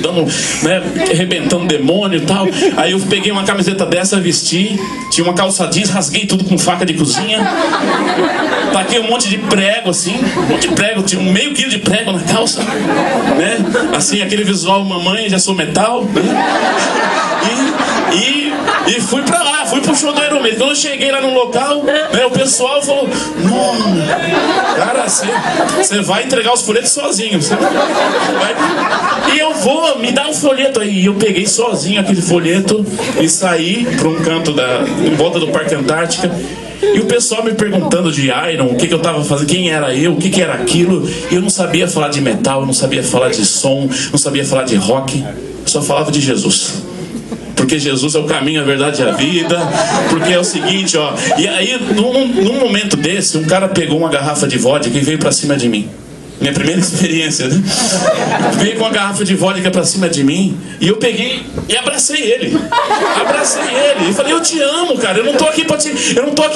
né? Arrebentando demônio e tal. Aí eu peguei uma camiseta dessa, vesti. Tinha uma calça jeans, rasguei tudo com faca de cozinha. Taquei um monte de prego, assim. Um monte de prego, tinha meio quilo de prego na calça, né? Assim, aquele visual mamãe, já sou metal, né? E fui pra lá, fui pro show do Iron Maiden. Quando eu cheguei lá no local, né, o pessoal falou: não, cara, você vai entregar os folhetos sozinho, e eu vou, me dá um folheto aí. E eu peguei sozinho aquele folheto e saí pra um canto em volta do Parque Antártica. E o pessoal me perguntando de Iron, o que eu tava fazendo, quem era eu, o que era aquilo. E eu não sabia falar de metal, eu não sabia falar de som, não sabia falar de rock. Eu só falava de Jesus. Porque Jesus é o caminho, a verdade e a vida. Porque é o seguinte, ó. E aí, num momento desse, um cara pegou uma garrafa de vodka e veio pra cima de mim. Minha primeira experiência, né? Veio com uma garrafa de vodka pra cima de mim e eu peguei e abracei ele. Abracei ele e falei, eu te amo, cara. Eu não tô aqui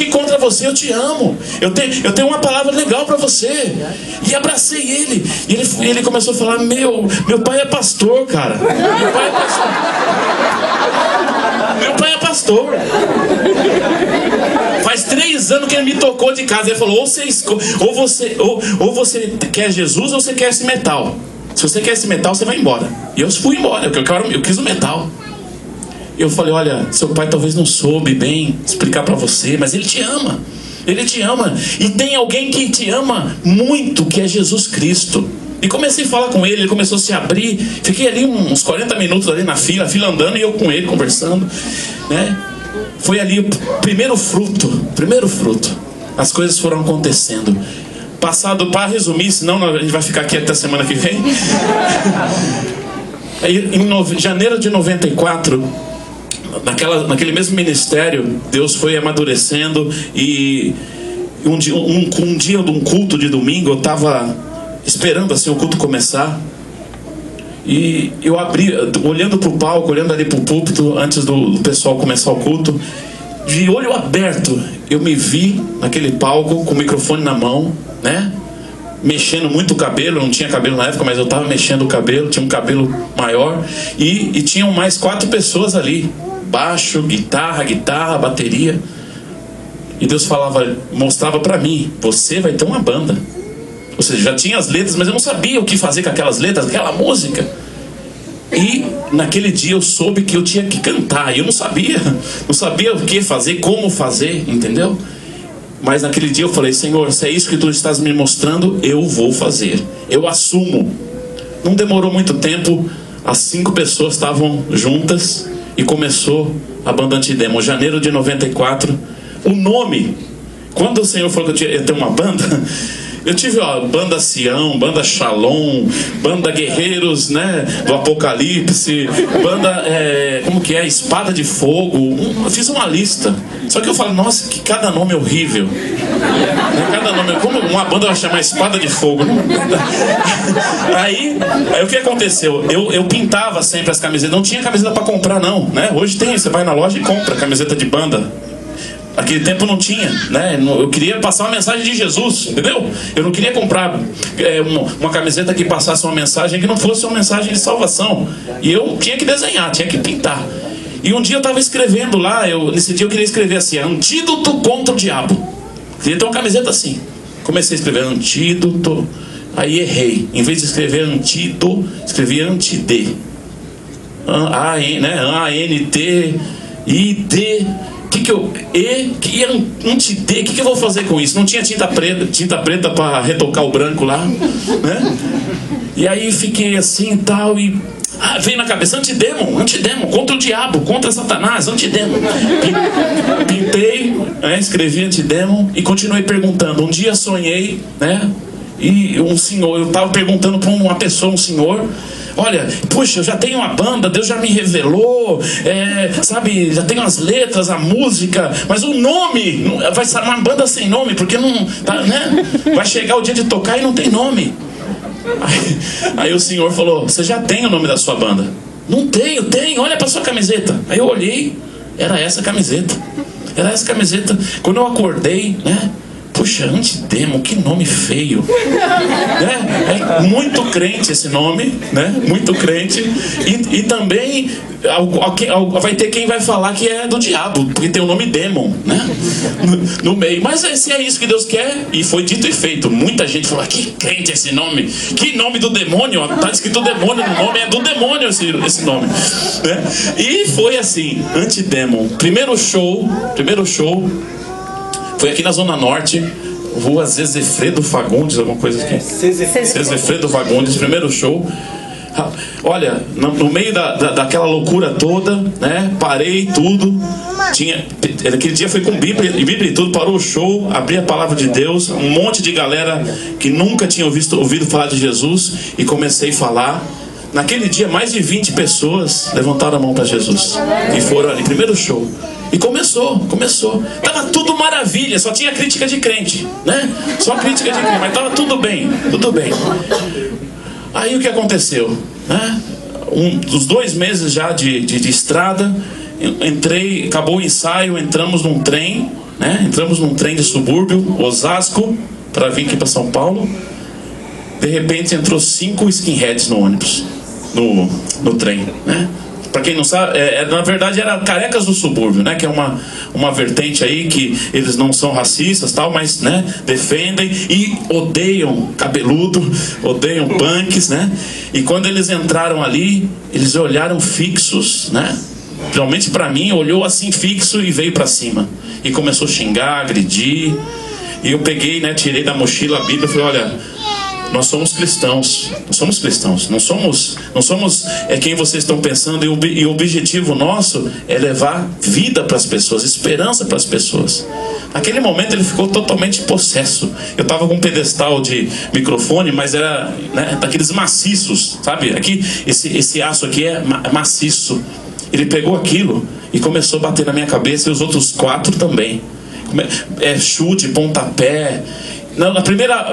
contra você, eu te amo. Eu tenho uma palavra legal pra você. E abracei ele. E ele começou a falar, meu pai é pastor, cara. Meu pai é pastor. Meu pai é pastor. Faz 3 anos que ele me tocou de casa. Ele falou, ou você quer Jesus ou você quer esse metal. Se você quer esse metal, você vai embora. E eu fui embora, eu quis o metal. Eu falei, olha, seu pai talvez não soube bem explicar pra você, mas ele te ama. Ele te ama. E tem alguém que te ama muito, que é Jesus Cristo. E comecei a falar com ele começou a se abrir. Fiquei ali uns 40 minutos ali na fila, a fila andando e eu com ele conversando, né? Foi ali o primeiro fruto. As coisas foram acontecendo. Passado, para resumir, senão a gente vai ficar aqui até a semana que vem. Aí, em janeiro de 94, naquele mesmo ministério, Deus foi amadurecendo. E um dia de um culto de domingo, eu estava esperando assim o culto começar. E eu abri, olhando para o palco, olhando ali para o púlpito, antes do pessoal começar o culto, de olho aberto, eu me vi naquele palco com o microfone na mão, né? Mexendo muito o cabelo, eu não tinha cabelo na época, mas eu estava mexendo o cabelo, tinha um cabelo maior. E tinham mais 4 pessoas ali, baixo, guitarra, bateria. E Deus mostrava para mim, você vai ter uma banda. Ou seja, já tinha as letras, mas eu não sabia o que fazer com aquelas letras, aquela música. E naquele dia eu soube que eu tinha que cantar. E eu não sabia o que fazer, como fazer, entendeu? Mas naquele dia eu falei, Senhor, se é isso que tu estás me mostrando, eu vou fazer. Eu assumo. Não demorou muito tempo, as 5 pessoas estavam juntas e começou a banda Antidemo. Janeiro de 94. O nome, quando o Senhor falou que eu ia ter uma banda... Eu tive banda Sião, banda Shalom, banda Guerreiros, né, do Apocalipse, banda, como que é, Espada de Fogo. Eu fiz uma lista. Só que eu falo, nossa, que cada nome horrível. Cada nome, como uma banda vai chamar Espada de Fogo? Aí o que aconteceu? Eu pintava sempre as camisetas. Não tinha camiseta para comprar, não, né? Hoje tem, você vai na loja e compra camiseta de banda. Naquele tempo não tinha, né? Eu queria passar uma mensagem de Jesus, entendeu? Eu não queria comprar uma camiseta que passasse uma mensagem que não fosse uma mensagem de salvação. E eu tinha que desenhar, tinha que pintar. E um dia eu estava escrevendo lá, nesse dia eu queria escrever assim, antídoto contra o diabo. Queria ter uma camiseta assim. Comecei a escrever antídoto, aí errei. Em vez de escrever antídoto, escrevi antidê. A-N-T-I-D... antidê, o que eu vou fazer com isso? Não tinha tinta preta para retocar o branco lá, né? E aí fiquei assim e tal, e veio na cabeça, antidemo, contra o diabo, contra Satanás, antidemo. Pintei, escrevi antidemo e continuei perguntando. Um dia sonhei, né? E eu estava perguntando para uma pessoa, um senhor, olha, puxa, eu já tenho uma banda, Deus já me revelou, sabe, já tenho as letras, a música, mas o nome, vai ser uma banda sem nome, porque não, tá, né? Vai chegar o dia de tocar e não tem nome. Aí o senhor falou, você já tem o nome da sua banda? Não tenho, olha pra sua camiseta. Aí eu olhei, era essa camiseta. Quando eu acordei, né? Puxa, Antidemo, que nome feio, né? É muito crente esse nome, né? Muito crente. E também vai ter quem vai falar que é do diabo, porque tem o nome Demon, né? No meio. Mas se é isso que Deus quer, e foi dito e feito. Muita gente falou, que crente esse nome? Que nome do demônio? Tá escrito demônio no nome, é do demônio esse nome, né? E foi assim, Antidemo. Primeiro show foi aqui na Zona Norte, Rua Zezefredo Fagundes, alguma coisa aqui. Zezefredo Fagundes, primeiro show. Olha, no meio daquela loucura toda, né? Parei tudo. Aquele dia foi com Bíblia e tudo, parou o show, abri a palavra de Deus, um monte de galera que nunca tinha ouvido falar de Jesus, e comecei a falar. Naquele dia, mais de 20 pessoas levantaram a mão para Jesus. E foram ali, primeiro show. E começou. Tava tudo maravilha, só tinha crítica de crente, né? Só crítica de crente, mas tava tudo bem. Aí o que aconteceu, né? Dos 2 meses já de estrada, acabou o ensaio, entramos num trem, né? Entramos num trem de subúrbio, Osasco, para vir aqui para São Paulo. De repente entrou 5 skinheads no ônibus, no trem, né? Para quem não sabe, na verdade era Carecas do Subúrbio, né? Que é uma vertente aí que eles não são racistas, tal, mas, né, defendem e odeiam cabeludo, odeiam punks, né? E quando eles entraram ali, eles olharam fixos, né? Principalmente para mim, olhou assim fixo e veio para cima e começou a xingar, agredir. E eu peguei, né, tirei da mochila a Bíblia e falei: olha, nós somos cristãos, não somos quem vocês estão pensando, e o objetivo nosso é levar vida para as pessoas, esperança para as pessoas. Naquele momento ele ficou totalmente possesso. Eu estava com um pedestal de microfone, mas era, né, daqueles maciços, sabe? Aqui, esse aço aqui é maciço. Ele pegou aquilo e começou a bater na minha cabeça, e os outros 4 também. Chute, pontapé.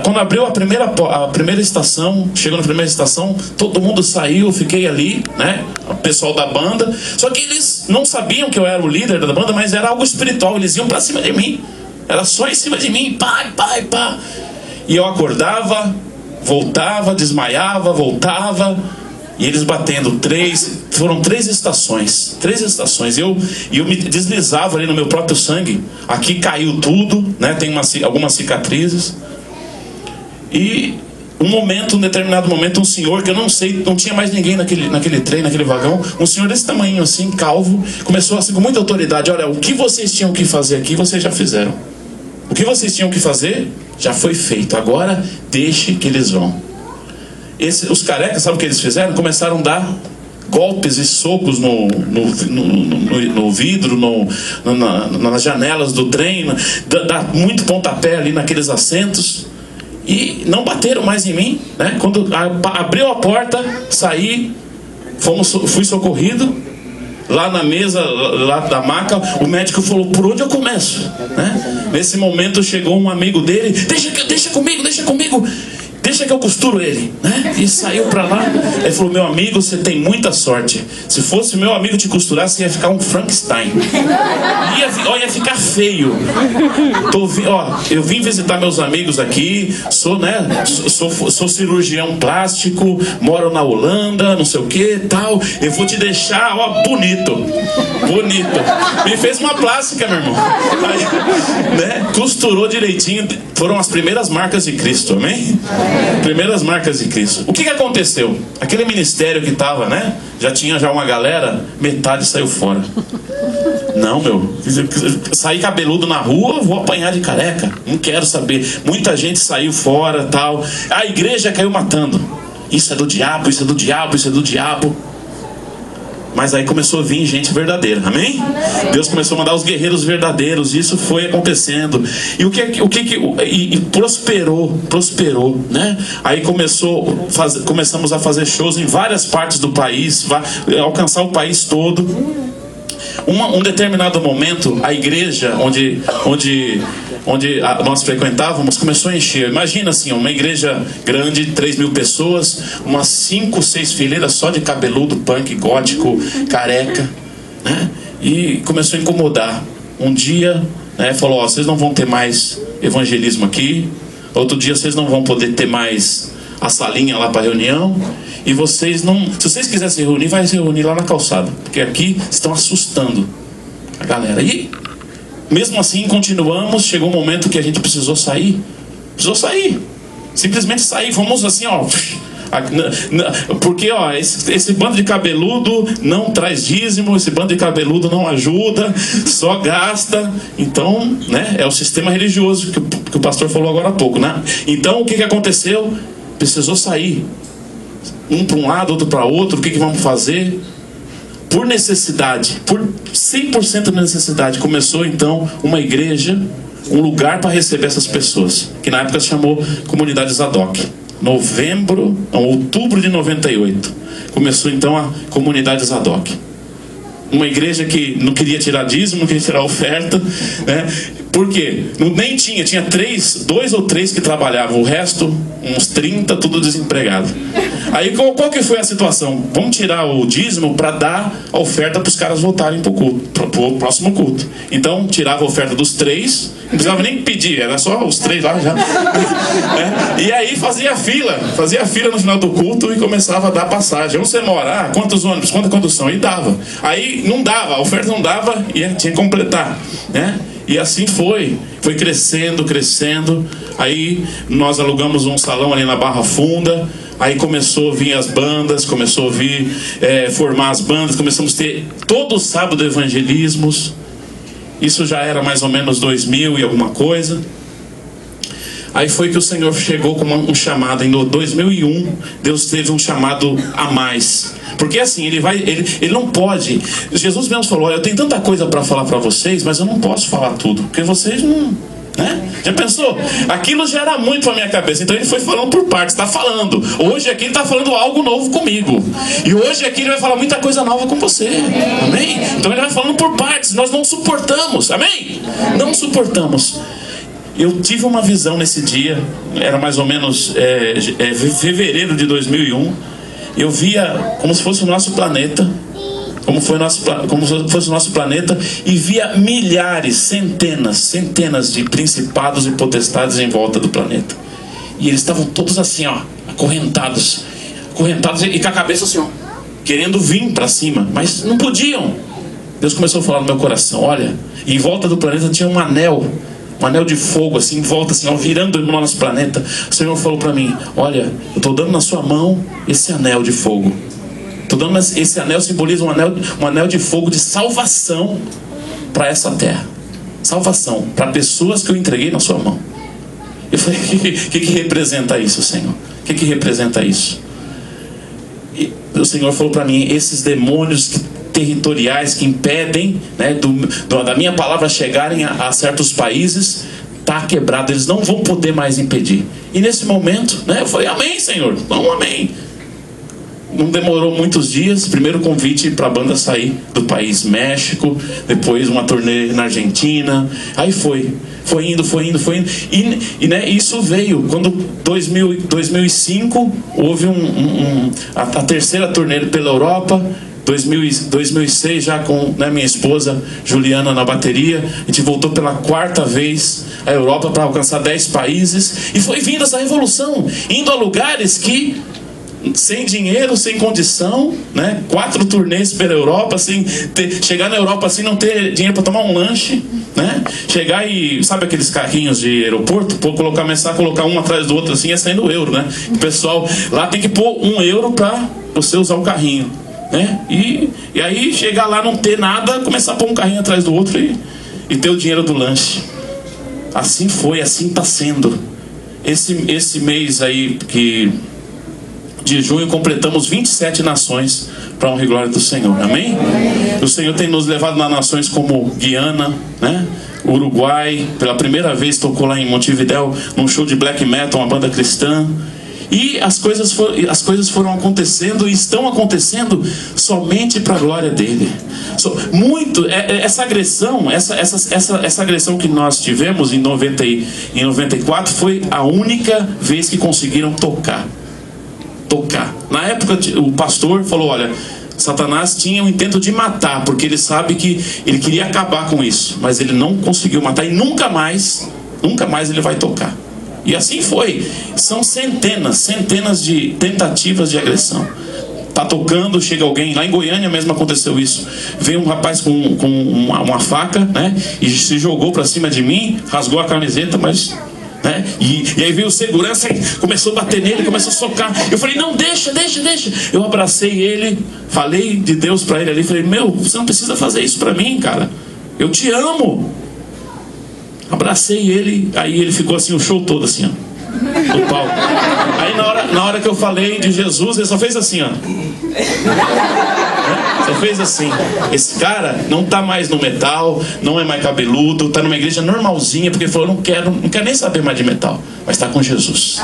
Quando abriu a primeira estação, chegou na primeira estação, todo mundo saiu, fiquei ali, né? O pessoal da banda. Só que eles não sabiam que eu era o líder da banda, mas era algo espiritual. Eles iam pra cima de mim. Era só em cima de mim, pá. E eu acordava, voltava, desmaiava, voltava. E eles batendo. Foram 3 estações. E eu me deslizava ali no meu próprio sangue. Aqui caiu tudo, né? Tem algumas cicatrizes. E um determinado momento, um senhor que eu não sei, não tinha mais ninguém naquele trem, naquele vagão, um senhor desse tamanho assim, calvo, começou assim com muita autoridade: olha, o que vocês tinham que fazer aqui, vocês já fizeram. O que vocês tinham que fazer, já foi feito. Agora, deixe que eles vão. Os carecas, sabe o que eles fizeram? Começaram a dar golpes e socos no vidro, nas janelas do trem, dar muito pontapé ali naqueles assentos, e não bateram mais em mim, né? Quando abriu a porta, saí, fui socorrido. Lá na mesa, lá da maca, o médico falou: por onde eu começo? Né? Nesse momento chegou um amigo dele: deixa comigo, deixa que eu costuro ele, né? E saiu pra lá. Ele falou: meu amigo, você tem muita sorte. Se fosse meu amigo te costurar, você ia ficar um Frankenstein. Ia ficar feio. Eu vim visitar meus amigos aqui. Sou cirurgião plástico, moro na Holanda, não sei o que, tal. Eu vou te deixar, bonito. Me fez uma plástica, meu irmão. Aí, né? Costurou direitinho. Foram as primeiras marcas de Cristo, amém? Primeiras marcas de Cristo. O que aconteceu? Aquele ministério que estava, né? Já tinha uma galera, metade saiu fora. Não, sair cabeludo na rua, vou apanhar de careca. Não quero saber. Muita gente saiu fora, tal. A igreja caiu matando. Isso é do diabo, isso é do diabo, isso é do diabo. Mas aí começou a vir gente verdadeira, amém? Deus começou a mandar os guerreiros verdadeiros. Isso foi acontecendo. E prosperou, né? Aí começamos a fazer shows em várias partes do país, alcançar o país todo. Um determinado momento, a igreja onde nós frequentávamos começou a encher. Imagina assim, uma igreja grande, 3.000 pessoas, umas 5, 6 fileiras só de cabeludo, punk, gótico, careca, né? E começou a incomodar. Um dia, né, falou: vocês não vão ter mais evangelismo aqui. Outro dia vocês não vão poder ter mais a salinha lá para reunião. E vocês não... Se vocês quiserem se reunir, vai se reunir lá na calçada, porque aqui estão assustando a galera. E mesmo assim continuamos. Chegou um momento que a gente precisou sair. Simplesmente sair. Fomos assim, porque esse bando de cabeludo não traz dízimo, esse bando de cabeludo não ajuda, só gasta. Então, né, é o sistema religioso que o pastor falou agora há pouco, né? Então o que aconteceu? Precisou sair. Um para um lado, outro para outro. O que vamos fazer? Por necessidade, por 100% de necessidade, começou então uma igreja, um lugar para receber essas pessoas, que na época se chamou Comunidade Zadok. Outubro de 98, começou então a Comunidade Zadok. uma igreja que não queria tirar dízimo, não queria tirar oferta, né? Por quê? Nem tinha 2 ou 3 que trabalhavam, o resto, uns 30, tudo desempregado. Aí qual que foi a situação? Vamos tirar o dízimo para dar a oferta para os caras voltarem para o culto, para o próximo culto. Então tirava a oferta dos 3, não precisava nem pedir, era só os 3 lá já. E aí fazia fila no final do culto e começava a dar passagem. Onde você mora? Quantos ônibus? Quanta condução? E dava. Aí não dava, a oferta não dava e tinha que completar, né? E assim foi crescendo. Aí nós alugamos um salão ali na Barra Funda. Aí começou a vir as bandas, começou a vir formar as bandas. Começamos a ter todo sábado evangelismos. Isso já era mais ou menos 2000 e alguma coisa. Aí foi que o Senhor chegou com um chamado. Em 2001, Deus teve um chamado a mais. Porque assim, ele não pode. Jesus mesmo falou: olha, eu tenho tanta coisa para falar para vocês, mas eu não posso falar tudo, porque vocês não... né? Já pensou? Aquilo já era muito para minha cabeça. Então ele foi falando por partes. Está falando. Hoje aqui ele está falando algo novo comigo. E hoje aqui ele vai falar muita coisa nova com você. Amém? Então ele vai falando por partes. Nós não suportamos. Amém? Não suportamos. Eu tive uma visão nesse dia. Era mais ou menos fevereiro de 2001. Eu via como se fosse o nosso planeta. Como se fosse o nosso planeta, e via milhares, centenas de principados e potestades em volta do planeta. E eles estavam todos assim, ó, acorrentados e com a cabeça assim, ó, querendo vir para cima, mas não podiam. Deus começou a falar no meu coração: olha, em volta do planeta tinha um anel de fogo, assim, em volta, assim, ó, virando no nosso planeta. O Senhor falou para mim: olha, eu estou dando na sua mão esse anel de fogo. Esse anel simboliza um anel de fogo de salvação para essa terra. Salvação para pessoas que eu entreguei na sua mão. Eu falei: o que representa isso, Senhor? O que representa isso? E o Senhor falou para mim: esses demônios territoriais que impedem, né, da minha palavra chegarem a certos países, está quebrado, eles não vão poder mais impedir. E nesse momento, né, eu falei: amém, Senhor, não, amém. Não demorou muitos dias. Primeiro convite para a banda sair do país, México. Depois uma turnê na Argentina. Aí foi indo. E né, isso veio quando 2005 houve a terceira turnê pela Europa. 2006 já com, né, minha esposa Juliana na bateria. A gente voltou pela 4ª vez à Europa para alcançar 10 países. E foi vindo essa revolução, indo a lugares que, sem dinheiro, sem condição, né? 4 turnês pela Europa, chegar na Europa assim, não ter dinheiro para tomar um lanche, né? Chegar e, sabe aqueles carrinhos de aeroporto, começar a colocar um atrás do outro assim, é saindo euro, né? O pessoal lá tem que pôr €1 para você usar o carrinho, né? E aí chegar lá, não ter nada, começar a pôr um carrinho atrás do outro e ter o dinheiro do lanche. Assim foi, assim está sendo. Esse mês aí de junho completamos 27 nações para a honra e glória do Senhor. Amém? O Senhor tem nos levado nas nações como Guiana, né? Uruguai. Pela primeira vez tocou lá em Montevidéu num show de black metal, uma banda cristã. E as coisas foram acontecendo e estão acontecendo somente para a glória dele. Essa agressão, essa agressão que nós tivemos em 94 foi a única vez que conseguiram tocar. Na época o pastor falou: olha, Satanás tinha o intento de matar, porque ele sabe que ele queria acabar com isso, mas ele não conseguiu matar e nunca mais ele vai tocar. E assim foi. São centenas de tentativas de agressão. Tá tocando, chega alguém. Lá em Goiânia mesmo aconteceu isso. Veio um rapaz com uma faca, né, e se jogou para cima de mim, rasgou a camiseta, mas... né? E aí veio o segurança e começou a bater nele, começou a socar. Eu falei: não, deixa. Eu abracei ele, falei de Deus para ele ali. Falei: meu, você não precisa fazer isso para mim, cara. Eu te amo. Abracei ele, aí ele ficou assim o show todo assim, ó, no palco. Aí na hora que eu falei de Jesus, ele só fez assim, ó. Você fez assim. Esse cara não tá mais no metal, não é mais cabeludo, tá numa igreja normalzinha, porque falou, não quero nem saber mais de metal, mas tá com Jesus.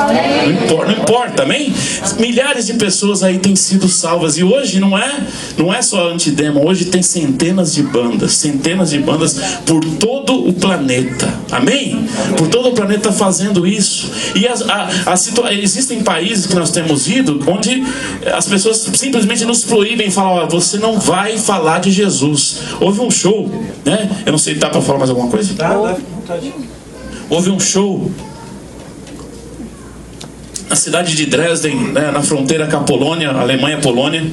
Não importa, amém? Milhares de pessoas aí têm sido salvas, e hoje não é só Antidemon, hoje tem centenas de bandas por todo o planeta, amém? Por todo o planeta fazendo isso. E existem países que nós temos ido, onde as pessoas simplesmente nos proíbem e falam, você não vai falar de Jesus. Houve um show, né? Eu não sei, dá para falar mais alguma coisa? Houve um show na cidade de Dresden, né, na fronteira com a Polônia, Alemanha-Polônia.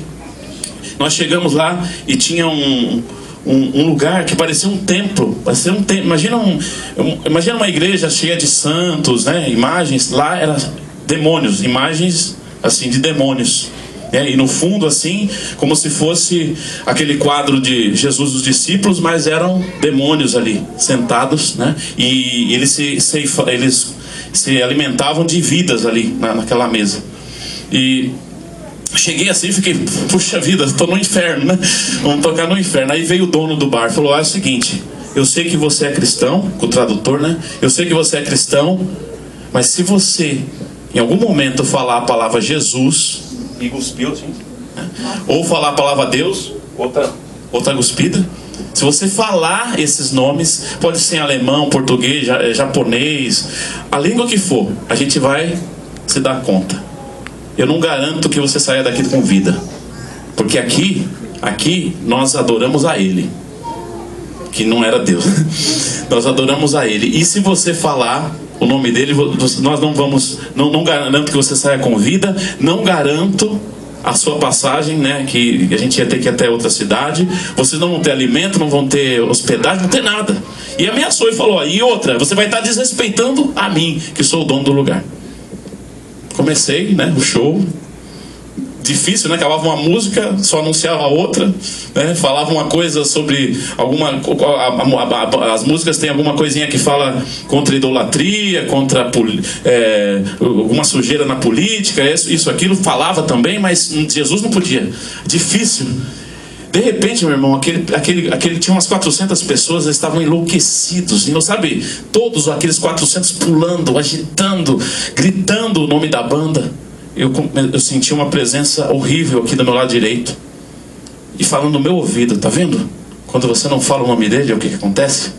Nós chegamos lá e tinha um lugar que parecia um templo. Imagina uma igreja cheia de santos, né, imagens. Lá eram demônios, imagens assim de demônios. E no fundo, assim, como se fosse aquele quadro de Jesus dos discípulos, mas eram demônios ali, sentados, né? E eles se alimentavam de vidas ali, naquela mesa. E cheguei assim e fiquei, puxa vida, estou no inferno, né? Vamos tocar no inferno. Aí veio o dono do bar e falou, é o seguinte, eu sei que você é cristão, com o tradutor, né? Eu sei que você é cristão, mas se você, em algum momento, falar a palavra Jesus... E cuspiu, assim, né? Ou falar a palavra Deus, outra cuspida. Se você falar esses nomes, pode ser em alemão, português, japonês, a língua que for, a gente vai se dar conta. Eu não garanto que você saia daqui com vida, porque aqui nós adoramos a Ele, que não era Deus. Nós adoramos a Ele. E se você falar o nome dele, nós não garanto que você saia com vida, não garanto a sua passagem, né, que a gente ia ter que ir até outra cidade, vocês não vão ter alimento, não vão ter hospedagem, não vão ter nada. E ameaçou e falou, e outra, você vai estar desrespeitando a mim, que sou o dono do lugar. Comecei, né, o show. Difícil, né? Acabava uma música, só anunciava outra, né? Falava uma coisa sobre as músicas têm alguma coisinha que fala contra idolatria, contra alguma sujeira na política, isso, aquilo, falava também, mas Jesus não podia. Difícil. De repente, meu irmão, aquele tinha umas 400 pessoas, eles estavam enlouquecidos, e não sabe, todos aqueles 400 pulando, agitando, gritando o nome da banda. Eu senti uma presença horrível aqui do meu lado direito, e falando no meu ouvido, tá vendo? Quando você não fala o nome dele, o que acontece?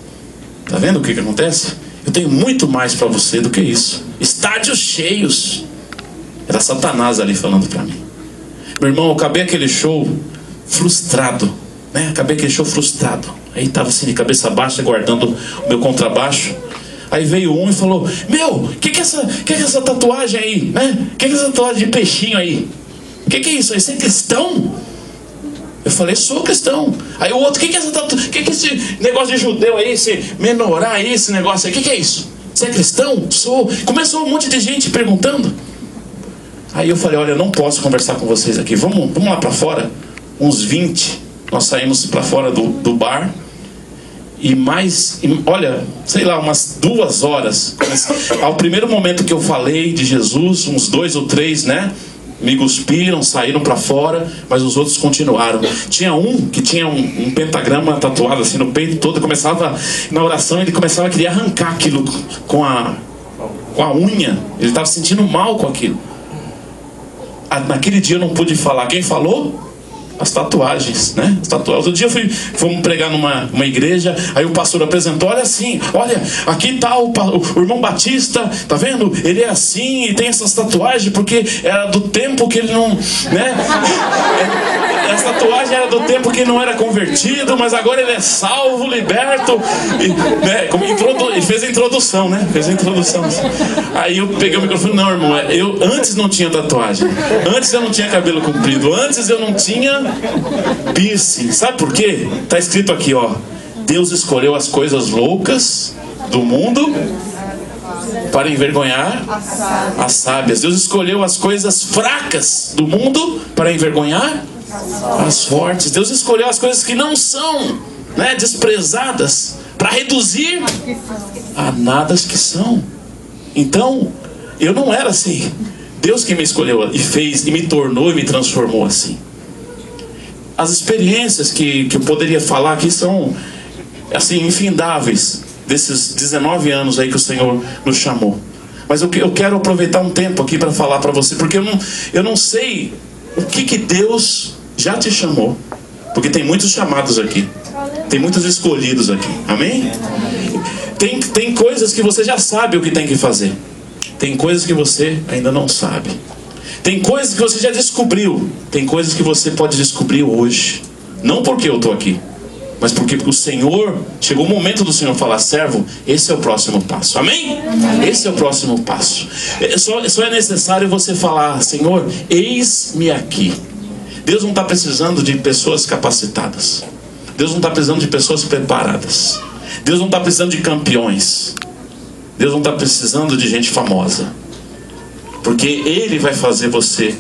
Tá vendo o que acontece? Eu tenho muito mais para você do que isso. Estádios cheios. Era Satanás ali falando para mim. Meu irmão, eu acabei aquele show frustrado, né? Acabei aquele show frustrado. Aí estava assim de cabeça baixa, guardando o meu contrabaixo. Aí veio um e falou, meu, que é essa tatuagem aí, né? Que é essa tatuagem de peixinho aí? Que é isso aí? Você é cristão? Eu falei, sou cristão. Aí o outro, que é essa tatuagem? Que é esse negócio de judeu aí, esse menorá aí, esse negócio aí? Que é isso? Você é cristão? Sou. Começou um monte de gente perguntando. Aí eu falei, olha, eu não posso conversar com vocês aqui. Vamos lá para fora. Uns 20. Nós saímos para fora do bar. Olha, sei lá, umas 2 horas. Ao primeiro momento que eu falei de Jesus, uns 2 ou 3, né? Me cuspiram, saíram para fora, mas os outros continuaram. Tinha um que tinha um pentagrama tatuado assim no peito todo, começava, na oração, ele começava a querer arrancar aquilo com a unha. Ele estava se sentindo mal com aquilo. Naquele dia eu não pude falar. Quem falou? As tatuagens, né? As tatuagens. Outro dia fomos pregar numa igreja, aí o pastor apresentou, olha assim, olha, aqui tá o irmão Batista, tá vendo? Ele é assim e tem essas tatuagens porque era do tempo que ele não, né? Essa tatuagem era do tempo que ele não era convertido, mas agora ele é salvo, liberto, e, né? Ele fez a introdução, né? Fez a introdução. Aí eu peguei o microfone, não, irmão, eu antes não tinha tatuagem, antes eu não tinha cabelo comprido, antes eu não tinha piercing. Sabe por quê? Tá escrito aqui, ó, Deus escolheu as coisas loucas do mundo para envergonhar as sábias. Deus escolheu as coisas fracas do mundo para envergonhar as fortes. Deus escolheu as coisas que não são, né, desprezadas, para reduzir a nada as que são. Então, eu não era assim. Deus que me escolheu e fez, e me tornou e me transformou assim. as experiências que eu poderia falar aqui são, assim, infindáveis, desses 19 anos aí que o Senhor nos chamou. Mas eu quero aproveitar um tempo aqui para falar para você, porque eu não sei o que Deus já te chamou. Porque tem muitos chamados aqui, tem muitos escolhidos aqui, amém? Tem coisas que você já sabe o que tem que fazer, tem coisas que você ainda não sabe, tem coisas que você já descobriu, tem coisas que você pode descobrir hoje. Não porque eu estou aqui, mas porque o Senhor, chegou o momento do Senhor falar: servo, esse é o próximo passo, amém? Esse é o próximo passo. Só é necessário você falar: Senhor, eis-me aqui. Deus não está precisando de pessoas capacitadas, Deus não está precisando de pessoas preparadas, Deus não está precisando de campeões, Deus não está precisando de gente famosa, porque Ele vai fazer você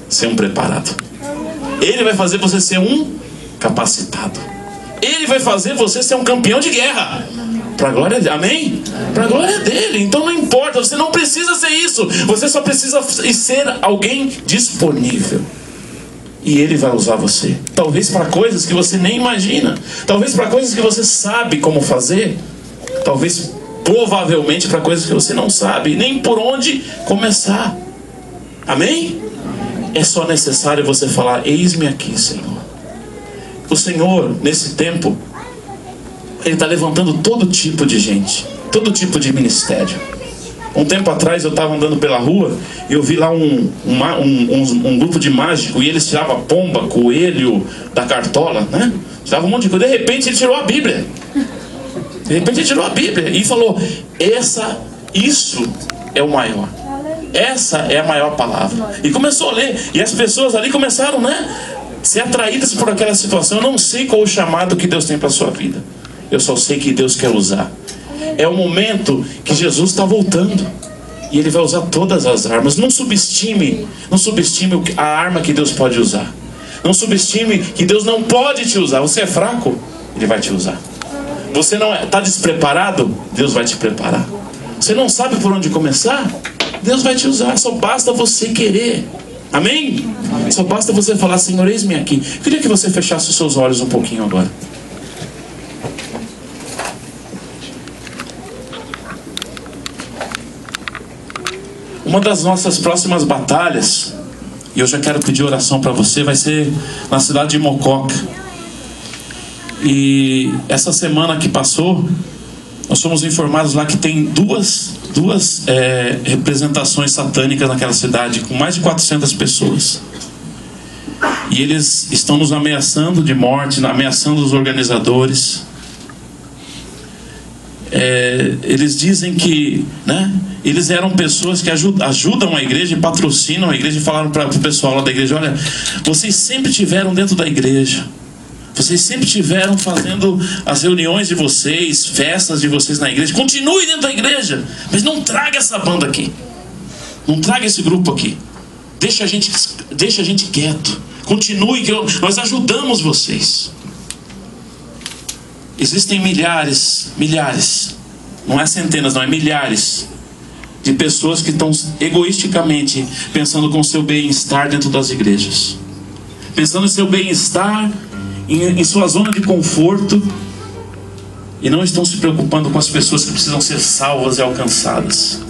ser um preparado, Ele vai fazer você ser um capacitado, Ele vai fazer você ser um campeão de guerra, para a glória dele, amém? Para a glória dele. Então não importa, você não precisa ser isso, você só precisa ser alguém disponível. E Ele vai usar você, talvez para coisas que você nem imagina, talvez para coisas que você sabe como fazer, talvez, provavelmente, para coisas que você não sabe nem por onde começar, amém? É só necessário você falar: eis-me aqui, Senhor. O Senhor, nesse tempo, Ele está levantando todo tipo de gente, todo tipo de ministério. Um tempo atrás eu estava andando pela rua e eu vi lá um grupo de mágico, e eles tiravam pomba, coelho da cartola, né? Tiravam um monte de coisa. De repente ele tirou a Bíblia. De repente ele tirou a Bíblia e falou: isso é o maior. Essa é a maior palavra. E começou a ler. E as pessoas ali começaram, né, ser atraídas por aquela situação. Eu não sei qual o chamado que Deus tem para a sua vida. Eu só sei que Deus quer usar. É o momento que Jesus está voltando, e Ele vai usar todas as armas. Não subestime a arma que Deus pode usar. Não subestime que Deus não pode te usar. Você é fraco, Ele vai te usar. Você não está despreparado, Deus vai te preparar. Você não sabe por onde começar, Deus vai te usar. Só basta você querer, amém? Só basta você falar: Senhor, eis-me aqui. Eu queria que você fechasse os seus olhos um pouquinho agora. Uma das nossas próximas batalhas, e eu já quero pedir oração para você, vai ser na cidade de Mococa. E essa semana que passou, nós fomos informados lá que tem duas representações satânicas naquela cidade, com mais de 400 pessoas. E eles estão nos ameaçando de morte, ameaçando os organizadores. Eles dizem que, né, eles eram pessoas que ajudam a igreja e patrocinam a igreja, e falaram para o pessoal lá da igreja: olha, vocês sempre tiveram dentro da igreja, vocês sempre tiveram fazendo as reuniões de vocês, festas de vocês na igreja, continue dentro da igreja, mas não traga essa banda aqui, não traga esse grupo aqui, deixa a gente quieto, continue, que nós ajudamos vocês. Existem milhares, não é centenas, não, é milhares de pessoas que estão egoisticamente pensando com o seu bem-estar dentro das igrejas, pensando em seu bem-estar, em sua zona de conforto, e não estão se preocupando com as pessoas que precisam ser salvas e alcançadas.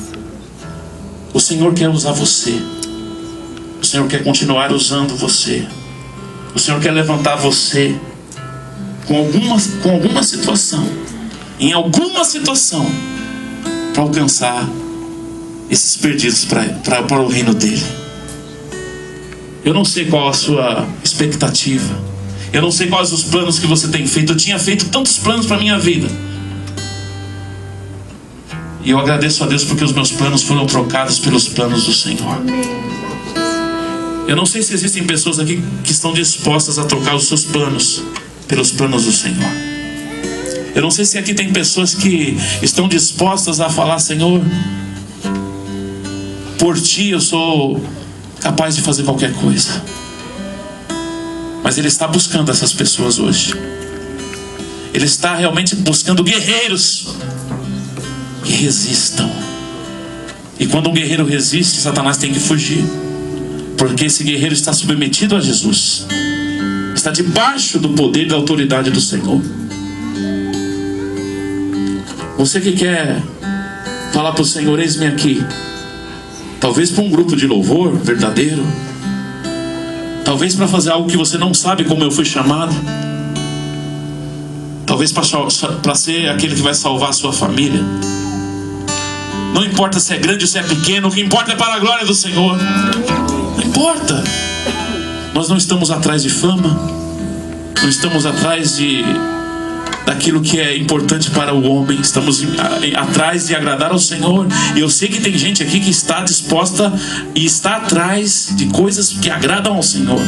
O Senhor quer usar você, o Senhor quer continuar usando você, o Senhor quer levantar você com alguma situação, em alguma situação, para alcançar esses perdidos para o reino dele. Eu não sei qual a sua expectativa, eu não sei quais os planos que você tem feito. Eu tinha feito tantos planos para a minha vida, e eu agradeço a Deus porque os meus planos foram trocados pelos planos do Senhor. Eu não sei se existem pessoas aqui que estão dispostas a trocar os seus planos pelos planos do Senhor. Eu não sei se aqui tem pessoas que estão dispostas a falar: Senhor, por Ti eu sou capaz de fazer qualquer coisa. Mas Ele está buscando essas pessoas hoje. Ele está realmente buscando guerreiros que resistam. E quando um guerreiro resiste, Satanás tem que fugir, porque esse guerreiro está submetido a Jesus, está está debaixo do poder e da autoridade do Senhor. Você que quer falar para o Senhor, eis-me aqui. Talvez para um grupo de louvor verdadeiro. Talvez para fazer algo que você não sabe como eu fui chamado. Talvez para ser aquele que vai salvar a sua família. Não importa se é grande ou se é pequeno, o que importa é para a glória do Senhor. Não importa. Nós não estamos atrás de fama. Não estamos atrás daquilo que é importante para o homem. Estamos atrás de agradar ao Senhor. E eu sei que tem gente aqui que está disposta e está atrás de coisas que agradam ao Senhor.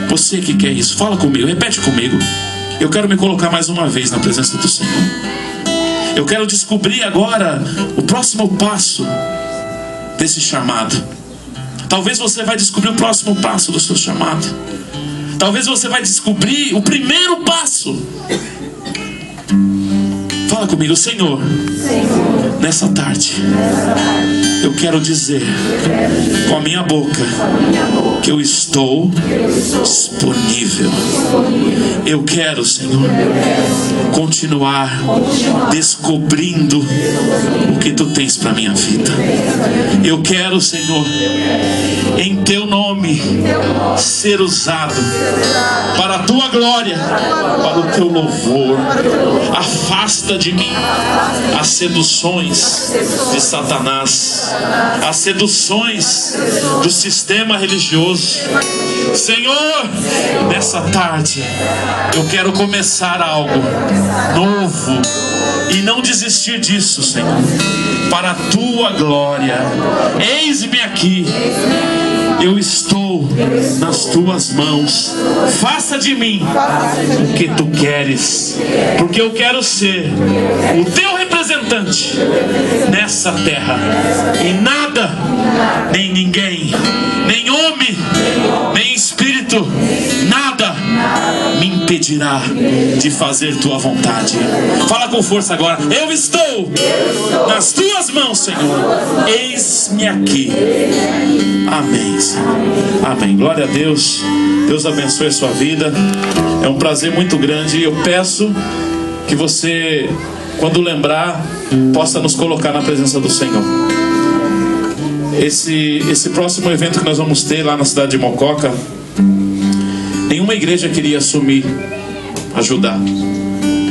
Você que quer isso, fala comigo, repete comigo. Eu quero me colocar mais uma vez na presença do Senhor. Eu quero descobrir agora o próximo passo desse chamado. Talvez você vai descobrir o próximo passo do seu chamado. Talvez você vai descobrir o primeiro passo. Fala comigo, Senhor, nessa tarde, eu quero dizer com a minha boca que eu estou disponível. Eu quero, Senhor, continuar descobrindo o que Tu tens para minha vida. Eu quero, Senhor, em Teu nome, ser usado para a Tua glória, para o Teu louvor. Afasta de mim as seduções de Satanás, as seduções do sistema religioso. Senhor, nessa tarde eu quero começar algo novo e não desistir disso, Senhor, para a Tua glória. Eis-me aqui, eu estou nas Tuas mãos. Faça de mim o que Tu queres, porque eu quero ser o Teu representante nessa terra. E nada, nem ninguém, nem homem, nem espírito, nada me impedirá de fazer Tua vontade. Fala com força agora. Eu estou nas Tuas mãos, Senhor. Eis-me aqui. Amém, Senhor. Amém. Glória a Deus. Deus abençoe a sua vida. É um prazer muito grande. Eu peço que você, quando lembrar, possa nos colocar na presença do Senhor. Esse próximo evento que nós vamos ter lá na cidade de Mococa, nenhuma igreja queria assumir, ajudar.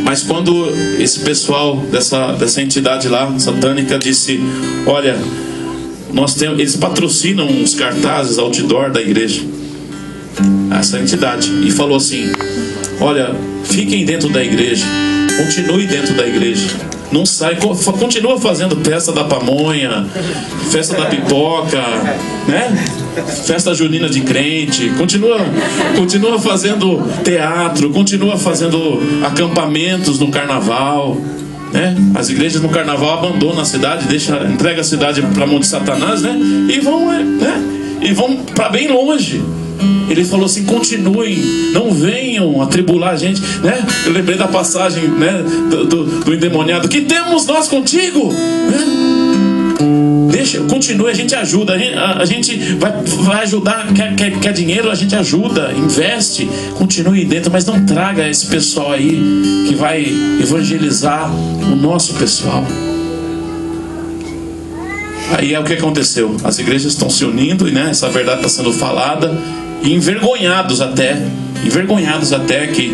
Mas quando esse pessoal dessa entidade lá, satânica, disse: olha, eles patrocinam uns cartazes outdoor da igreja, essa entidade, e falou assim: olha, fiquem dentro da igreja, continue dentro da igreja, não sai, continua fazendo festa da pamonha, festa da pipoca, né? Festa junina de crente, continua fazendo teatro, continua fazendo acampamentos no carnaval, né? As igrejas no carnaval abandonam a cidade, entrega a cidade para a mão de Satanás, né? E vão para bem longe. Ele falou assim: continuem, não venham atribular a gente, né? Eu lembrei da passagem, né, do endemoniado: que temos nós contigo, né? Continue, a gente ajuda, a gente vai ajudar. Quer dinheiro, a gente ajuda, investe. Continue dentro, mas não traga esse pessoal aí que vai evangelizar o nosso pessoal. Aí é o que aconteceu. As igrejas estão se unindo, né? Essa verdade está sendo falada, e envergonhados até que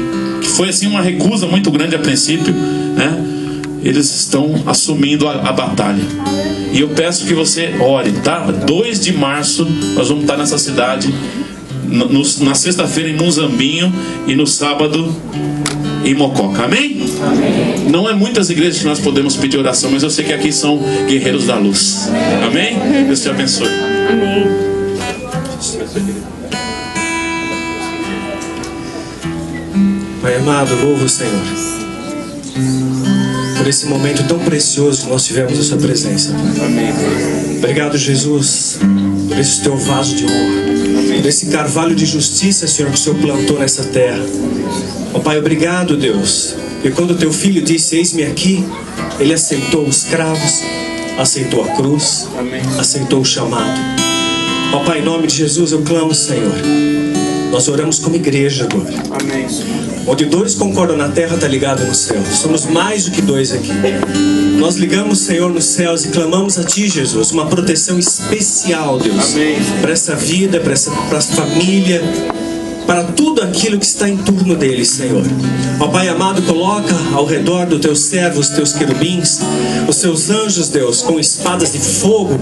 foi assim uma recusa muito grande a princípio, né? Eles estão assumindo a batalha. E eu peço que você ore, tá? 2 de março nós vamos estar nessa cidade, na sexta-feira em Munzambinho e no sábado em Mococa. Amém? Amém? Não é muitas igrejas que nós podemos pedir oração, mas eu sei que aqui são guerreiros da luz. Amém? Deus te abençoe. Amém. Pai amado, louvo o Senhor por esse momento tão precioso que nós tivemos a Sua presença, Pai. Amém. Obrigado, Jesus, por esse Teu vaso de honra, por esse carvalho de justiça, Senhor, que o Senhor plantou nessa terra. Ó Pai, obrigado, Deus, porque quando Teu Filho disse: eis-me aqui, Ele aceitou os cravos, aceitou a cruz, aceitou o chamado. Ó Pai, em nome de Jesus eu clamo, Senhor, Nós oramos como igreja agora. Amém, Senhor. Onde dois concordam na terra, está ligado no céu. Somos mais do que dois aqui. Nós ligamos, Senhor, nos céus e clamamos a Ti, Jesus, uma proteção especial, Deus, para essa vida, para essa família, para tudo aquilo que está em torno deles, Senhor. Ó Pai amado, coloca ao redor do Teu servo os Teus querubins, os Seus anjos, Deus, com espadas de fogo.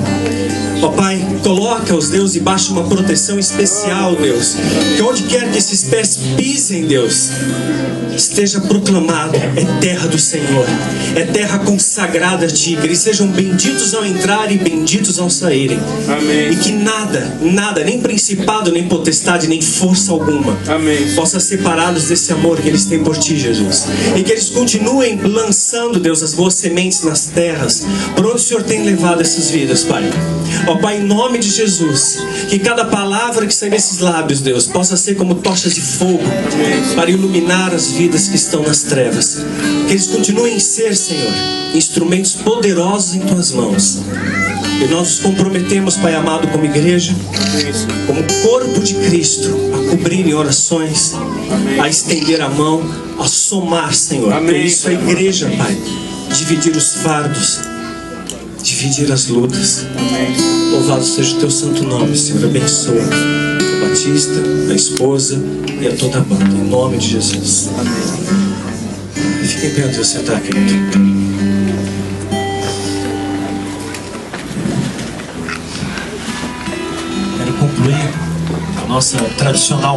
Ó Pai, coloca-os, Deus, debaixo de uma proteção especial, Deus. Que onde quer que esses pés pisem, Deus, esteja proclamado: é terra do Senhor, é terra consagrada a Ti. Que eles sejam benditos ao entrar e benditos ao saírem. Amém. E que nada, nem principado, nem potestade, nem força alguma, Amém, possa separá-los desse amor que eles têm por Ti, Jesus. E que eles continuem lançando, Deus, as boas sementes nas terras por onde o Senhor tem levado essas vidas, Pai. Ó Pai, em nome de Jesus, que cada palavra que sai desses lábios, Deus, possa ser como tochas de fogo para iluminar as vidas que estão nas trevas. Que eles continuem a ser, Senhor, instrumentos poderosos em Tuas mãos. E nós nos comprometemos, Pai amado, como igreja, como corpo de Cristo, a cobrir em orações, a estender a mão, a somar, Senhor. Por isso a igreja, Pai, dividir os fardos, dividir as lutas. Louvado seja o Teu santo nome, Senhor. Abençoa o Batista, a esposa e a toda a banda, em nome de Jesus. Fique em pé onde você está, querido. Quero concluir a nossa tradicional